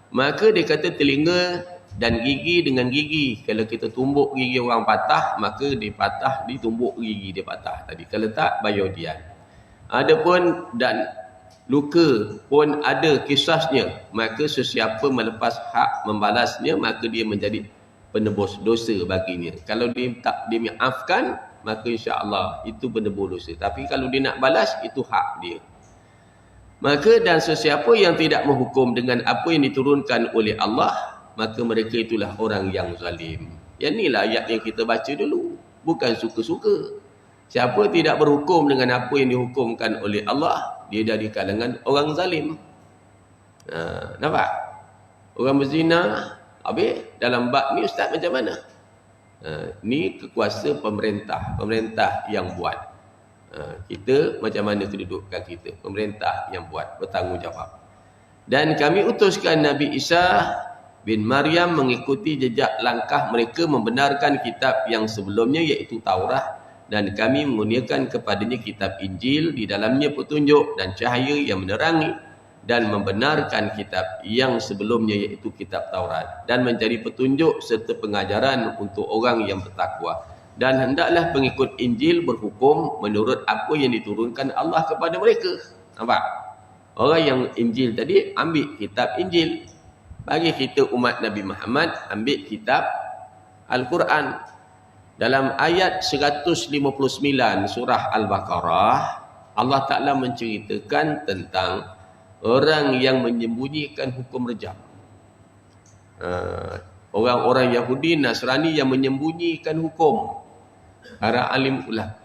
Maka dia kata telinga dan gigi dengan gigi. Kalau kita tumbuk gigi orang patah, maka dia patah, ditumbuk gigi dia patah tadi. Kalau tak, bayar dian. Adapun dan luka pun ada kisahnya. Maka sesiapa melepas hak membalasnya, maka dia menjadi penebus dosa baginya. Kalau dia tak dimaafkan, maka insya-Allah itu penebus dosa. Tapi kalau dia nak balas, itu hak dia. Maka dan sesiapa yang tidak menghukum dengan apa yang diturunkan oleh Allah, maka mereka itulah orang yang zalim. Yang inilah ayat yang kita baca dulu. Bukan suka-suka. Siapa tidak berhukum dengan apa yang dihukumkan oleh Allah, dia dari kalangan orang zalim. Nampak? Orang berzina, habis dalam bab ni ustaz macam mana? Ni kekuasa pemerintah. Pemerintah yang buat. Kita macam mana kedudukan kita? Pemerintah yang buat, bertanggungjawab. Dan kami utuskan Nabi Isa bin Maryam mengikuti jejak langkah mereka membenarkan kitab yang sebelumnya iaitu Taurat, dan kami mengurniakan kepadanya kitab Injil, di dalamnya petunjuk dan cahaya yang menerangi, dan membenarkan kitab yang sebelumnya iaitu kitab Taurat, dan menjadi petunjuk serta pengajaran untuk orang yang bertakwa. Dan hendaklah pengikut Injil berhukum menurut apa yang diturunkan Allah kepada mereka. Nampak? Orang yang Injil tadi ambil kitab Injil. Bagi kita umat Nabi Muhammad ambil kitab Al-Quran. Dalam ayat 159 surah Al-Baqarah, Allah Ta'ala menceritakan tentang orang yang menyembunyikan hukum rejam. Orang-orang Yahudi, Nasrani yang menyembunyikan hukum. Para alim ulama,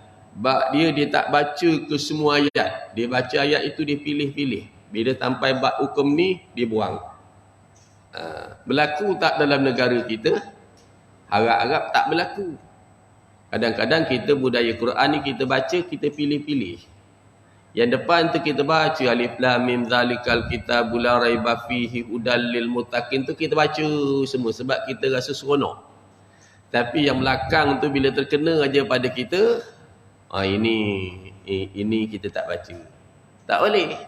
dia tak baca ke semua ayat. Dia baca ayat itu, dia pilih-pilih. Bila sampai bab hukum ni, dia buang. Berlaku tak dalam negara kita? Harap-harap tak berlaku. Kadang-kadang kita budaya Quran ni kita baca, kita pilih-pilih. Yang depan tu kita baca alif lam mim zalikal kitabul la raiba fihi hudal lil muttaqin tu kita baca semua sebab kita rasa seronok. Tapi yang belakang tu bila terkena aja pada kita, ini kita tak baca. Tak boleh.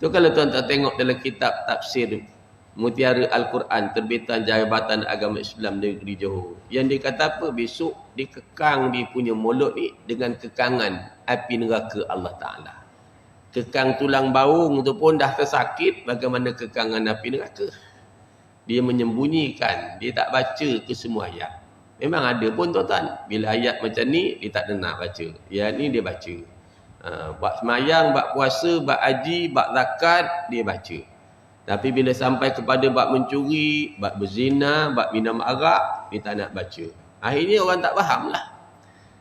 Tu kalau tuan-tuan tengok dalam kitab tafsir Mutiara Al-Quran terbitan Jabatan Agama Islam Negeri Johor, yang dia kata apa? Besok dia kekang dia punya mulut ni dengan kekangan api neraka Allah Ta'ala. Kekang tulang baung tu pun dah tersakit, bagaimana kekangan api neraka? Dia menyembunyikan, dia tak baca ke semua ayat. Memang ada pun tuan-tuan, bila ayat macam ni dia tak nak baca. Ayat ni dia baca. Bab semayang, bab puasa, bab haji, bab zakat dia baca. Tapi bila sampai kepada bab mencuri, bab berzina, bab minum arak, ni tak nak baca. Akhirnya orang tak faham lah.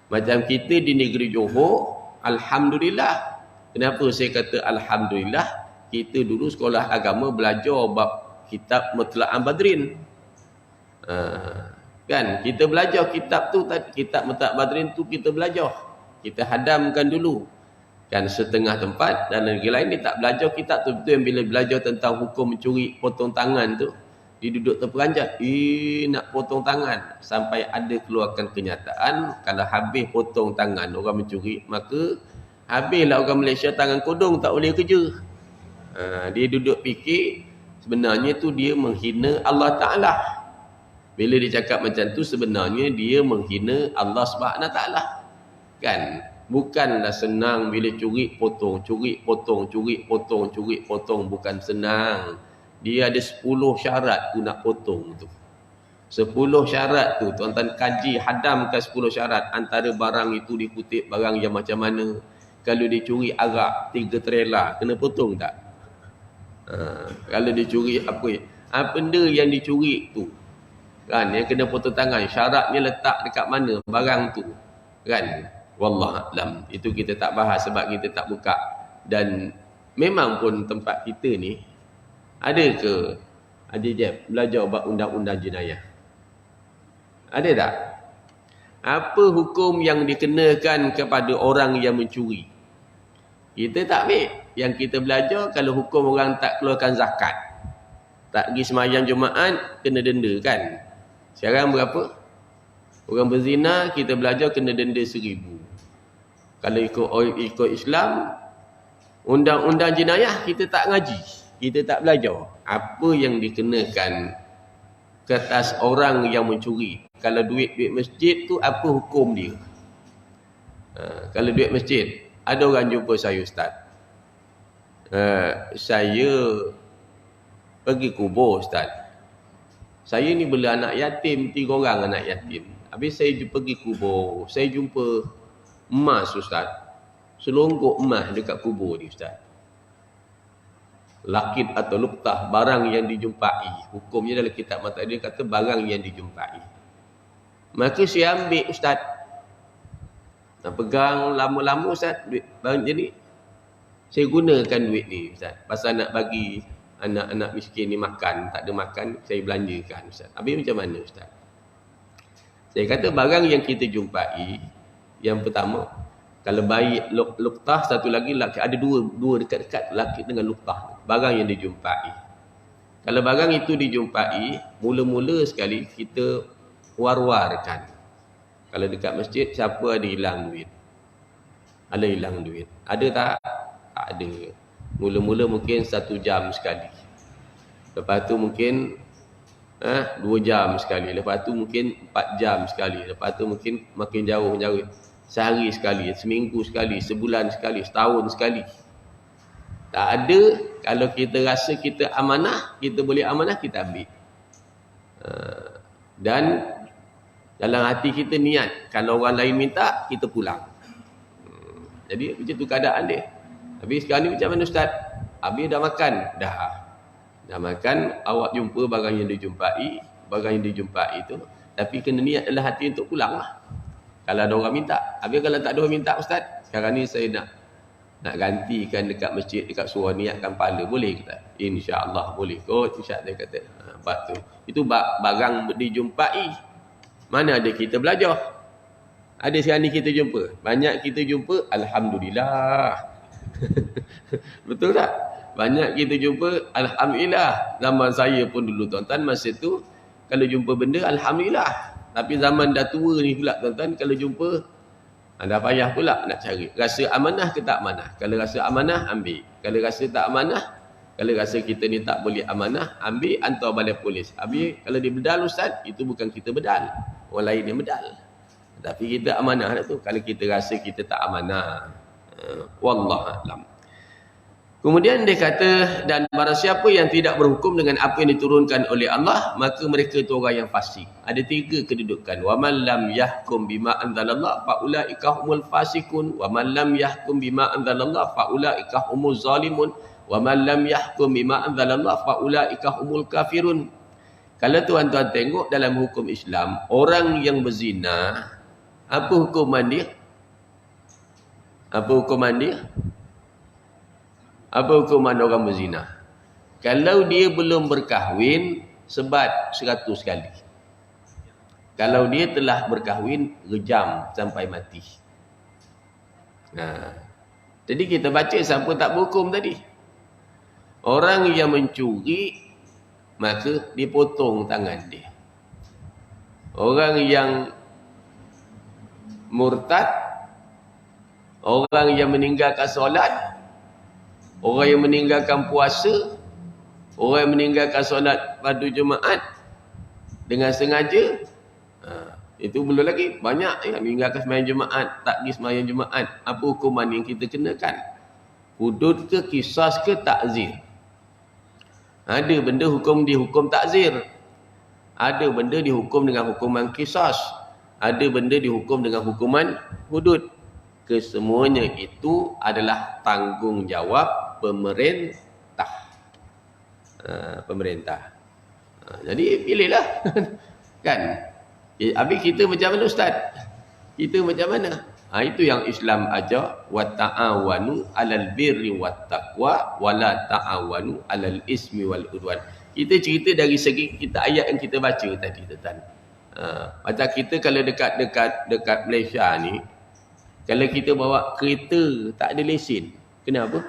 Macam kita di negeri Johor, alhamdulillah. Kenapa saya kata alhamdulillah? Kita dulu sekolah agama belajar bab kitab Mutla'an Badrin. Kan kita belajar kitab tu, kitab Mutla'an Badrin tu kita belajar. Kita hadamkan dulu. Kan setengah tempat dan negeri lain dia tak belajar kitab tu. Betul yang bila belajar tentang hukum mencuri potong tangan tu, dia duduk terperanjat. Nak potong tangan. Sampai ada keluarkan kenyataan, kalau habis potong tangan orang mencuri, maka habislah orang Malaysia tangan kodong, tak boleh kerja. Dia duduk fikir, sebenarnya tu dia menghina Allah Ta'ala. Bila dia cakap macam tu, sebenarnya dia menghina Allah SWT. Kan? Bukanlah senang bila curi potong, curi potong, curi potong, curi potong. Bukan senang. Dia ada 10 syarat tu nak potong tu. 10 syarat tu, tuan-tuan kaji, hadamkan 10 syarat. Antara barang itu dikutip barang yang macam mana. Kalau dia curi arak 3 trailer, kena potong tak? Kalau dia curi apa benda yang dicuri tu, kan, yang kena potong tangan. Syaratnya letak dekat mana barang tu, kan? Wallahualam. Itu kita tak bahas sebab kita tak buka. Dan memang pun tempat kita ni, ada ke Haji Jeb belajar bab undang-undang jenayah? Ada tak? Apa hukum yang dikenakan kepada orang yang mencuri? Kita tak ambil. Yang kita belajar, kalau hukum orang tak keluarkan zakat, tak pergi sembahyang Jumaat, kena denda, kan? Sekarang berapa? Orang berzina, kita belajar kena denda 1,000. Kalau ikut Islam, undang-undang jenayah kita tak ngaji. Kita tak belajar. Apa yang dikenakan ke atas orang yang mencuri. Kalau duit masjid tu, apa hukum dia? Kalau duit masjid, ada orang jumpa saya, Ustaz. Saya pergi kubur, Ustaz. Saya ni bela anak yatim, 3 orang anak yatim. Habis saya pergi kubur, saya jumpa emas, Ustaz. Selonggok emas dekat kubur ni, Ustaz. Lakit atau luktah, barang yang dijumpai. Hukumnya dalam kitab mata dia kata barang yang dijumpai. Maka saya ambil, Ustaz. Nak pegang lama-lama, Ustaz. Duit barang jadi. Saya gunakan duit ni, Ustaz. Pasal nak bagi anak-anak miskin ni makan. Tak ada makan, saya belanjakan, Ustaz. Habis macam mana, Ustaz? Saya kata barang yang kita jumpai, yang pertama, kalau bayi luktah, satu lagi laki, ada dua dekat-dekat laki dengan luktah. Barang yang dijumpai. Kalau barang itu dijumpai, mula-mula sekali kita war-warkan. Kalau dekat masjid, siapa ada hilang duit? Ada hilang duit. Ada tak? Tak ada. Mula-mula mungkin 1 jam sekali. Lepas tu mungkin 2 jam sekali. Lepas tu mungkin 4 jam sekali. Lepas tu mungkin makin jauh. Sehari sekali, seminggu sekali, sebulan sekali, setahun sekali. Tak ada. Kalau kita rasa kita amanah, kita boleh amanah, kita ambil. Dan dalam hati kita niat, kalau orang lain minta, kita pulang. Jadi macam tu keadaan dia. Habis sekarang ni macam mana, Ustaz? Habis dah makan? Dah makan, awak jumpa barang yang dijumpai. Barang yang dijumpai itu. Tapi kena niat dalam hati untuk pulang lah. Kalau ada orang minta. Habis kalau tak ada orang minta, Ustaz, sekarang ni saya nak gantikan dekat masjid, dekat surau, niatkan pahala. Boleh ke tak? InsyaAllah boleh kot. InsyaAllah kata. Bab tu. Itu barang dijumpai. Mana ada kita belajar? Ada sekarang ni kita jumpa. Banyak kita jumpa, alhamdulillah. Betul tak? Banyak kita jumpa, alhamdulillah. Zaman saya pun dulu, tuan-tuan, masa tu kalau jumpa benda, alhamdulillah. Tapi zaman dah tua ni pula, tuan-tuan, kalau jumpa, dah payah pula nak cari. Rasa amanah ke tak amanah? Kalau rasa amanah, ambil. Kalau rasa tak amanah, kalau rasa kita ni tak boleh amanah, ambil, hantar balai polis. Habis, kalau dia bedal, Ustaz, itu bukan kita bedal. Orang lain yang bedal. Tapi kita amanah lah tu. Kalau kita rasa kita tak amanah. Wallahualam. Kemudian dia kata, dan barang siapa yang tidak berhukum dengan apa yang diturunkan oleh Allah, maka mereka itu orang yang fasik. Ada 3 kedudukan. Wa man lam yahkum bima anzalallah fa ulaika humul fasikun, wa man lam yahkum bima anzalallah fa ulaika humuz zalimun, Wa man lam yahkum bima anzalallah fa ulaika humul kafirun. Kalau tuan-tuan tengok dalam hukum Islam, orang yang berzina, apa hukuman dia? Apa hukuman dia? Apa hukuman orang berzina? Kalau dia belum berkahwin, sebat 100 kali. Kalau dia telah berkahwin, rejam sampai mati. Nah, jadi kita baca siapa tak berhukum tadi. Orang yang mencuri, maka dipotong tangan dia. Orang yang murtad, orang yang meninggalkan solat, orang yang meninggalkan puasa, orang yang meninggalkan solat pada Jumaat dengan sengaja, itu belum lagi banyak yang meninggalkan sembahyang Jumaat, tak pergi sembahyang Jumaat. Apa hukuman yang kita kenakan? Hudud ke, kisas ke, takzir? Ada benda hukum dihukum takzir, ada benda dihukum dengan hukuman kisas, ada benda dihukum dengan hukuman hudud. Kesemuanya itu adalah tanggungjawab pemerintah. Pemerintah. Jadi pilihlah. Kan? Habis kita macam mana Ustaz? Kita macam mana? Itu yang Islam ajar, wa ta'awanu 'alal birri wat taqwa wa la ta'awanu 'alal ismi wal udwan. Kita cerita dari segi kita ayat yang kita baca tadi tuan. Macam kita kalau dekat Malaysia ni, kalau kita bawa kereta tak ada lesen, kenapa?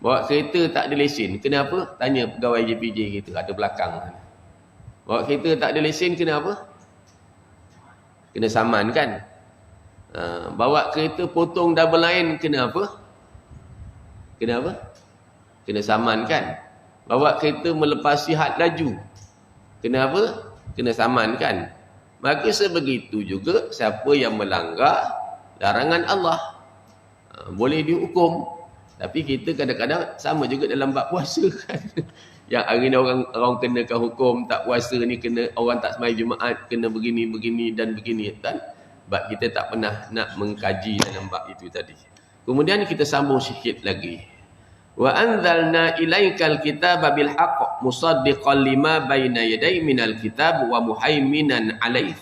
Bawa kereta tak ada lesen, kenapa? Tanya pegawai JPJ kita, ada belakang. Bawa kereta tak ada lesen, kenapa? Kena saman kan? Bawa kereta potong double line, kenapa? Kenapa? Kena saman kan? Bawa kereta melepasi had laju, kenapa? Kena saman kan? Maka sebegitu juga siapa yang melanggar larangan Allah boleh dihukum. Tapi kita kadang-kadang sama juga dalam bab puasa kan. Yang hari ni orang kenakan hukum tak puasa ni, kena orang tak sembahyang Jumaat kena begini dan begini kan. Sebab kita tak pernah nak mengkaji dalam bab itu tadi. Kemudian kita sambung sikit lagi. Wa anzalna ilaikal kitaba bil haqq musaddiqan lima baina yaday minal kitab wa muhaiminan alaihi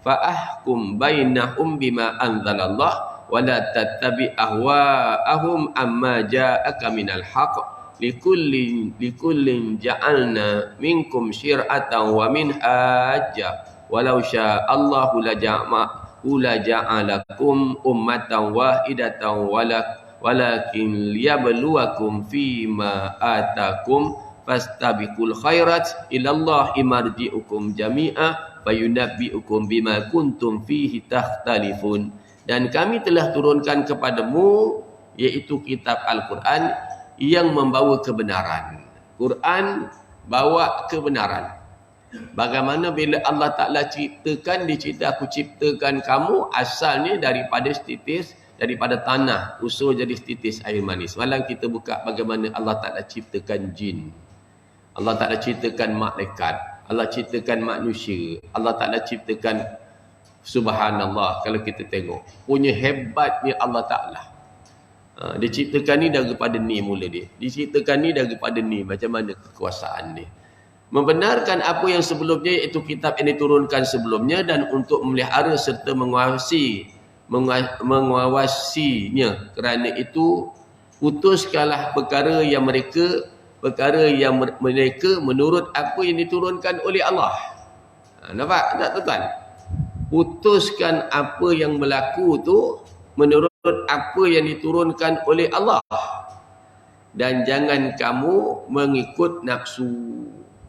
fahkum bainahum bima anzalallah wa la tattabi ahwaahum amma ja'aka minal haqq likullin ja'alna minkum syir'atan wa minhaja walau sya'allahu laja'alakum ummatan wahidatan walakin liyabluwakum fima atakum fastabiqul khairat ilallah marji'ukum jami'a fayunabbi'ukum bima kuntum fihi takhtalifun. Dan kami telah turunkan kepadamu iaitu kitab Al-Quran yang membawa kebenaran. Quran bawa kebenaran. Bagaimana bila Allah Ta'ala ciptakan, dia cerita aku ciptakan kamu asalnya daripada setitis, daripada tanah, usul jadi setitis air manis. Malam kita buka bagaimana Allah Ta'ala ciptakan jin, Allah Ta'ala ciptakan malaikat, Allah ciptakan manusia, Allah Ta'ala ciptakan, subhanallah. Kalau kita tengok punya hebatnya Allah Ta'ala. Dia ciptakan ni daripada ni mula dia, diciptakan ni daripada ni, macam mana kekuasaan dia. Membenarkan apa yang sebelumnya, iaitu kitab yang diturunkan sebelumnya, dan untuk memelihara serta mengawasinya. Kerana itu putuskanlah perkara yang mereka menurut apa yang diturunkan oleh Allah. Nampak tak tuan-tuan? Putuskan apa yang berlaku tu menurut apa yang diturunkan oleh Allah, dan jangan kamu mengikut nafsu.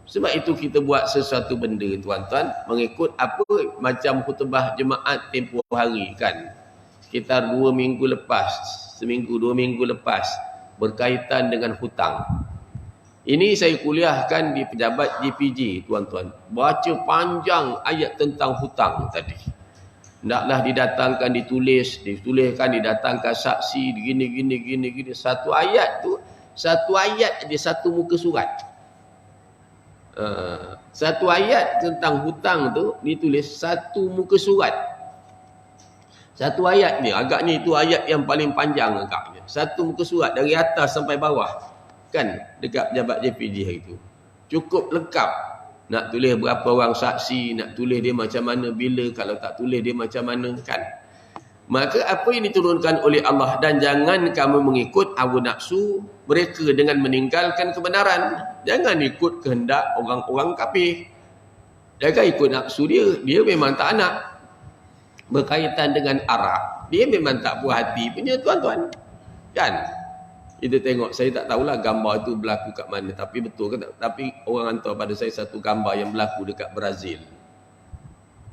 Sebab itu kita buat sesuatu benda tuan-tuan mengikut apa, macam khutbah jemaat tempoh hari kan, sekitar 2 minggu lepas, seminggu 2 minggu lepas, berkaitan dengan hutang. Ini saya kuliahkan di pejabat JPJ tuan-tuan, baca panjang ayat tentang hutang tadi. Hendaklah didatangkan, dituliskan, didatangkan saksi, gini. Satu ayat je, satu muka surat. Satu ayat tentang hutang tu ditulis satu muka surat. Satu ayat ni, agaknya itu ayat yang paling panjang agaknya. Satu muka surat dari atas sampai bawah. Kan dekat pejabat JPJ hari tu. Cukup lengkap. Nak tulis berapa orang saksi, nak tulis dia macam mana, bila, kalau tak tulis dia macam mana, kan. Maka apa yang diturunkan oleh Allah, dan jangan kamu mengikut hawa nafsu mereka dengan meninggalkan kebenaran. Jangan ikut kehendak orang-orang kafir. Jangan ikut nafsu dia. Dia memang tak nak. Berkaitan dengan Arab, dia memang tak puas hati punya tuan-tuan. Kan? Kita tengok, saya tak tahulah gambar itu berlaku kat mana. Tapi betul ke tak? Tapi orang hantar pada saya satu gambar yang berlaku dekat Brazil.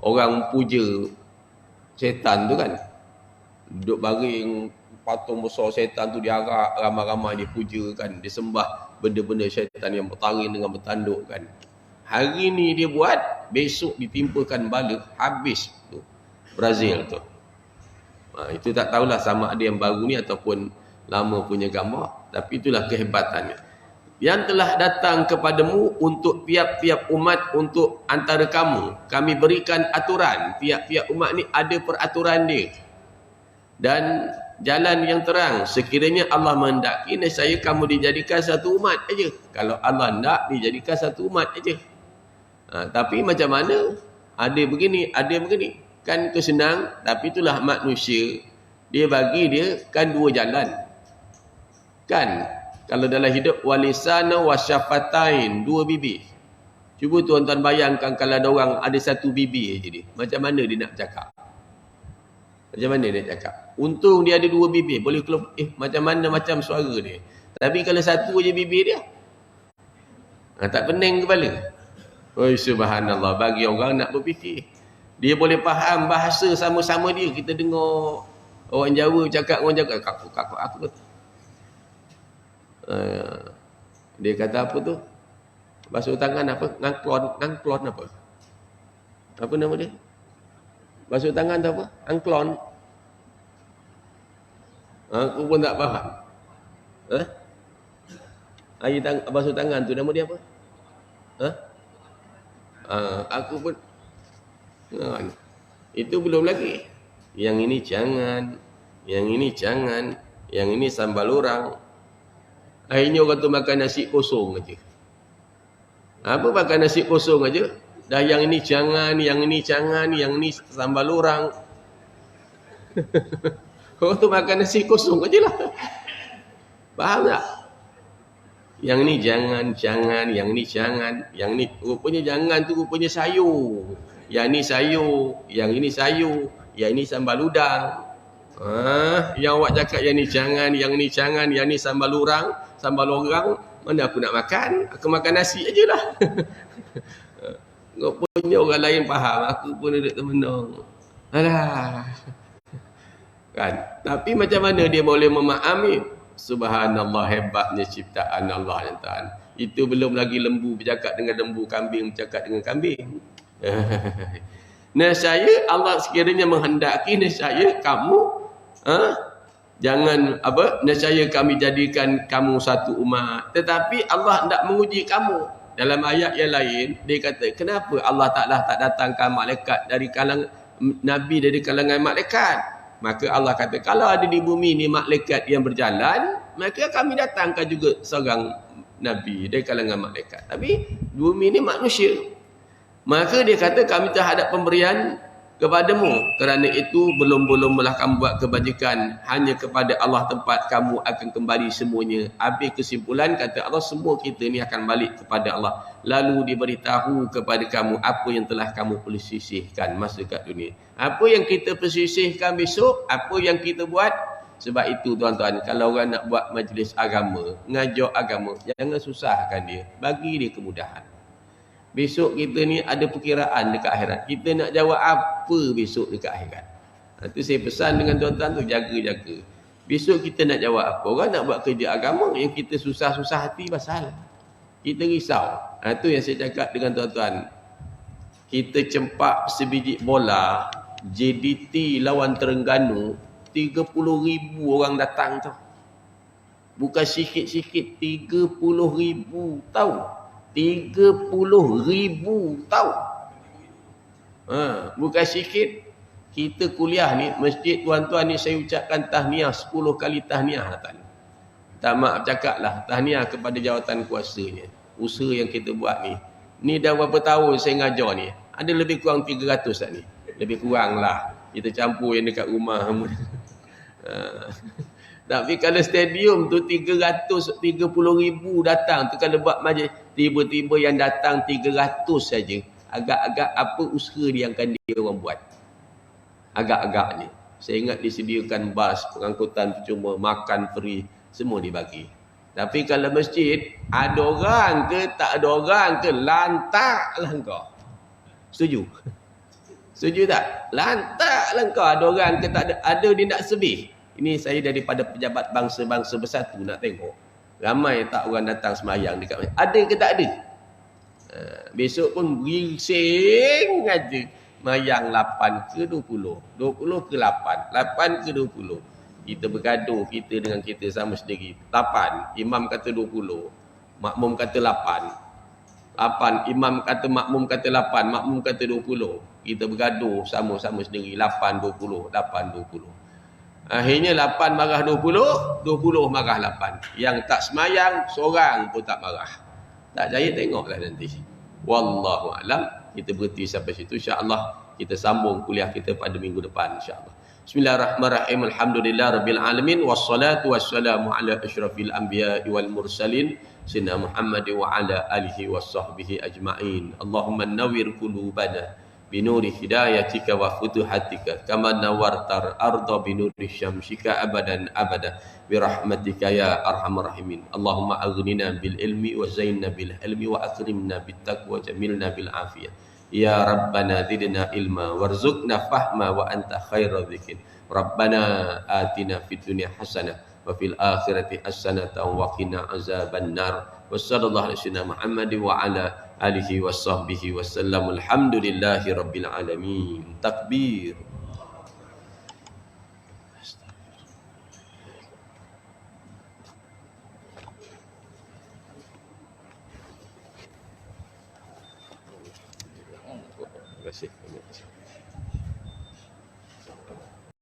Orang puja setan tu kan. Duduk baring, patung besar setan tu diarak, ramai-ramai dia puja kan. Dia sembah benda-benda syaitan yang bertaring dengan bertanduk kan. Hari ni dia buat, besok ditimpakan bala, habis tu. Brazil tu. Itu tak tahulah sama ada yang baru ni ataupun lama punya gambar. Tapi itulah kehebatannya. Yang telah datang kepadamu untuk tiap-tiap umat, untuk antara kamu. Kami berikan aturan. Tiap-tiap umat ni ada peraturan dia. Dan jalan yang terang. Sekiranya Allah menghendaki, nescaya kamu dijadikan satu umat aja. Kalau Allah hendak, dijadikan satu umat aja. Tapi macam mana? Ada begini, ada begini. Kan itu senang, tapi itulah manusia. Dia bagi dia kan dua jalan. Kan? Kalau dalam hidup, walisana wasyafatain, dua bibir. Cuba tuan-tuan bayangkan kalau ada orang ada satu bibir je dia. Macam mana dia nak cakap? Macam mana dia nak cakap? Untung dia ada dua bibir. Boleh keluar, macam mana macam suara dia. Tapi kalau satu je bibir dia, tak pening kepala. Oh subhanallah, bagi orang nak berfikir. Dia boleh faham bahasa sama-sama dia. Kita dengar orang Jawa cakap, orang Jawa kaku aku. Dia kata apa tu? Basuh tangan apa? Ngangklon apa? Apa nama dia? Basuh tangan tu apa? Angklon. Aku pun tak faham. Air basuh tangan tu nama dia apa? Aku pun itu belum lagi. Yang ini jangan, yang ini jangan, yang ini sambal orang. Akhirnya orang tu makan nasi kosong aja. Apa makan nasi kosong aja? Dah yang ini jangan, yang ini jangan, yang ini sambal orang. Orang tu makan nasi kosong aja lah. Faham tak? Yang ni jangan, yang ni jangan, yang ni rupanya jangan tu rupanya sayur. Yang ni sayur, yang ini sayur, yang ini sambal udang. Yang awak cakap yang ni jangan, yang ni jangan, yang ni sambal orang, mana aku nak makan? Aku makan nasi aje lah. Rupanya orang lain faham, aku pun duduk termenung. Alah. Kan? Tapi macam mana dia boleh memahami? Subhanallah, hebatnya ciptaan Allah yang Tuhan. Itu belum lagi lembu bercakap dengan lembu, kambing bercakap dengan kambing. Nescaya Allah sekiranya menghendaki, nescaya kamu jangan apa, nescaya kami jadikan kamu satu umat. Tetapi Allah hendak menguji kamu. Dalam ayat yang lain dia kata, kenapa Allah Taala tak datangkan malaikat dari kalangan nabi, dari kalangan malaikat? Maka Allah kata, kalau ada di bumi ni malaikat yang berjalan, maka kami datangkan juga seorang nabi dari kalangan malaikat. Tapi bumi ni manusia. Maka dia kata, kami terhadap pemberian kepadamu. Kerana itu belum-belumlah kamu buat kebajikan. Hanya kepada Allah tempat kamu akan kembali semuanya. Habis kesimpulan, kata Allah, semua kita ni akan balik kepada Allah. Lalu diberitahu kepada kamu apa yang telah kamu persisihkan masa kat dunia. Apa yang kita persisihkan besok, apa yang kita buat. Sebab itu tuan-tuan, kalau orang nak buat majlis agama, ngajak agama, jangan susahkan dia. Bagi dia kemudahan. Besok kita ni ada perkiraan dekat akhirat. Kita nak jawab apa besok dekat akhirat. Itu saya pesan dengan tuan-tuan tu, jaga-jaga. Besok kita nak jawab apa. Orang nak buat kerja agama yang kita susah-susah hati pasal. Kita risau. Itu yang saya cakap dengan tuan-tuan. Kita cempak sebiji bola, JDT lawan Terengganu, 30,000 orang datang tu. Bukan sikit-sikit, 30,000 tahu. 30,000 tahu. Bukan sikit. Kita kuliah ni, masjid tuan-tuan ni saya ucapkan tahniah 10 kali tahniah datang. Tak maaf cakap lah, tahniah kepada jawatan kuasanya. Usaha yang kita buat ni. Ni dah berapa tahun saya ngajar ni. Ada lebih kurang 300 tak ni? Lebih kurang lah. Kita campur yang dekat rumah. Tapi kalau stadium tu 330,000 datang tu, kalau buat majlis, tiba-tiba yang datang 300 saja. Agak-agak apa usaha dia yang akan dia orang buat? Agak-agak ni. Saya ingat disediakan bas, pengangkutan percuma, makan free, semua dibagi. Tapi kalau masjid, ada orang ke tak ada orang ke, lantaklah engkau. Setuju? Setuju tak? Lantaklah engkau, ada orang ke tak ada. Ada dia nak sebih. Ini saya daripada pejabat bangsa-bangsa bersatu nak tengok. Ramai tak orang datang semayang dekat masjid. Ada ke tak ada? Besok pun berising aja. Mayang 8 ke 20, 20 ke 8, 8 ke 20. Kita bergaduh kita dengan kita sama sendiri. 8, imam kata 20, makmum kata 8. 8, imam kata makmum kata 8, makmum kata 20. Kita bergaduh sama-sama sendiri. 8, 20, 8, 20. Akhirnya 8 marah 20, 20 marah 8. Yang tak semayang, seorang pun tak marah. Tak percaya tengoklah nanti. Wallahu a'lam. Kita berhenti sampai situ. InsyaAllah kita sambung kuliah kita pada minggu depan. InsyaAllah. Bismillahirrahmanirrahim. Alhamdulillah Rabbil Alamin. Wassalatu wassalamu ala ashrafil anbiya wal mursalin. Sayyidina Muhammad wa ala alihi wa sahbihi ajma'in. Allahumma nawwir qulubana binuri hidayatika wa futuhatika kama nawartar arda binuri syamsika abadan abada birahmatika ya arhamar rahimin. Allahumma aghnina bil ilmi wa zainna bil ilmi wa akrimna bit taqwa jamilna bil afiyah. Ya Rabbana zidna ilma warzuqna fahma wa anta khairaz zikin. Rabbana atina fid dunya hasanah wa fil akhirati hasanatan wa qina azaban nar. Wassallallahu alaihi wasallam Muhammad wa ala alihi washabbihi wasallam. Alhamdulillahi rabbil alamin. Takbir. Terima kasih.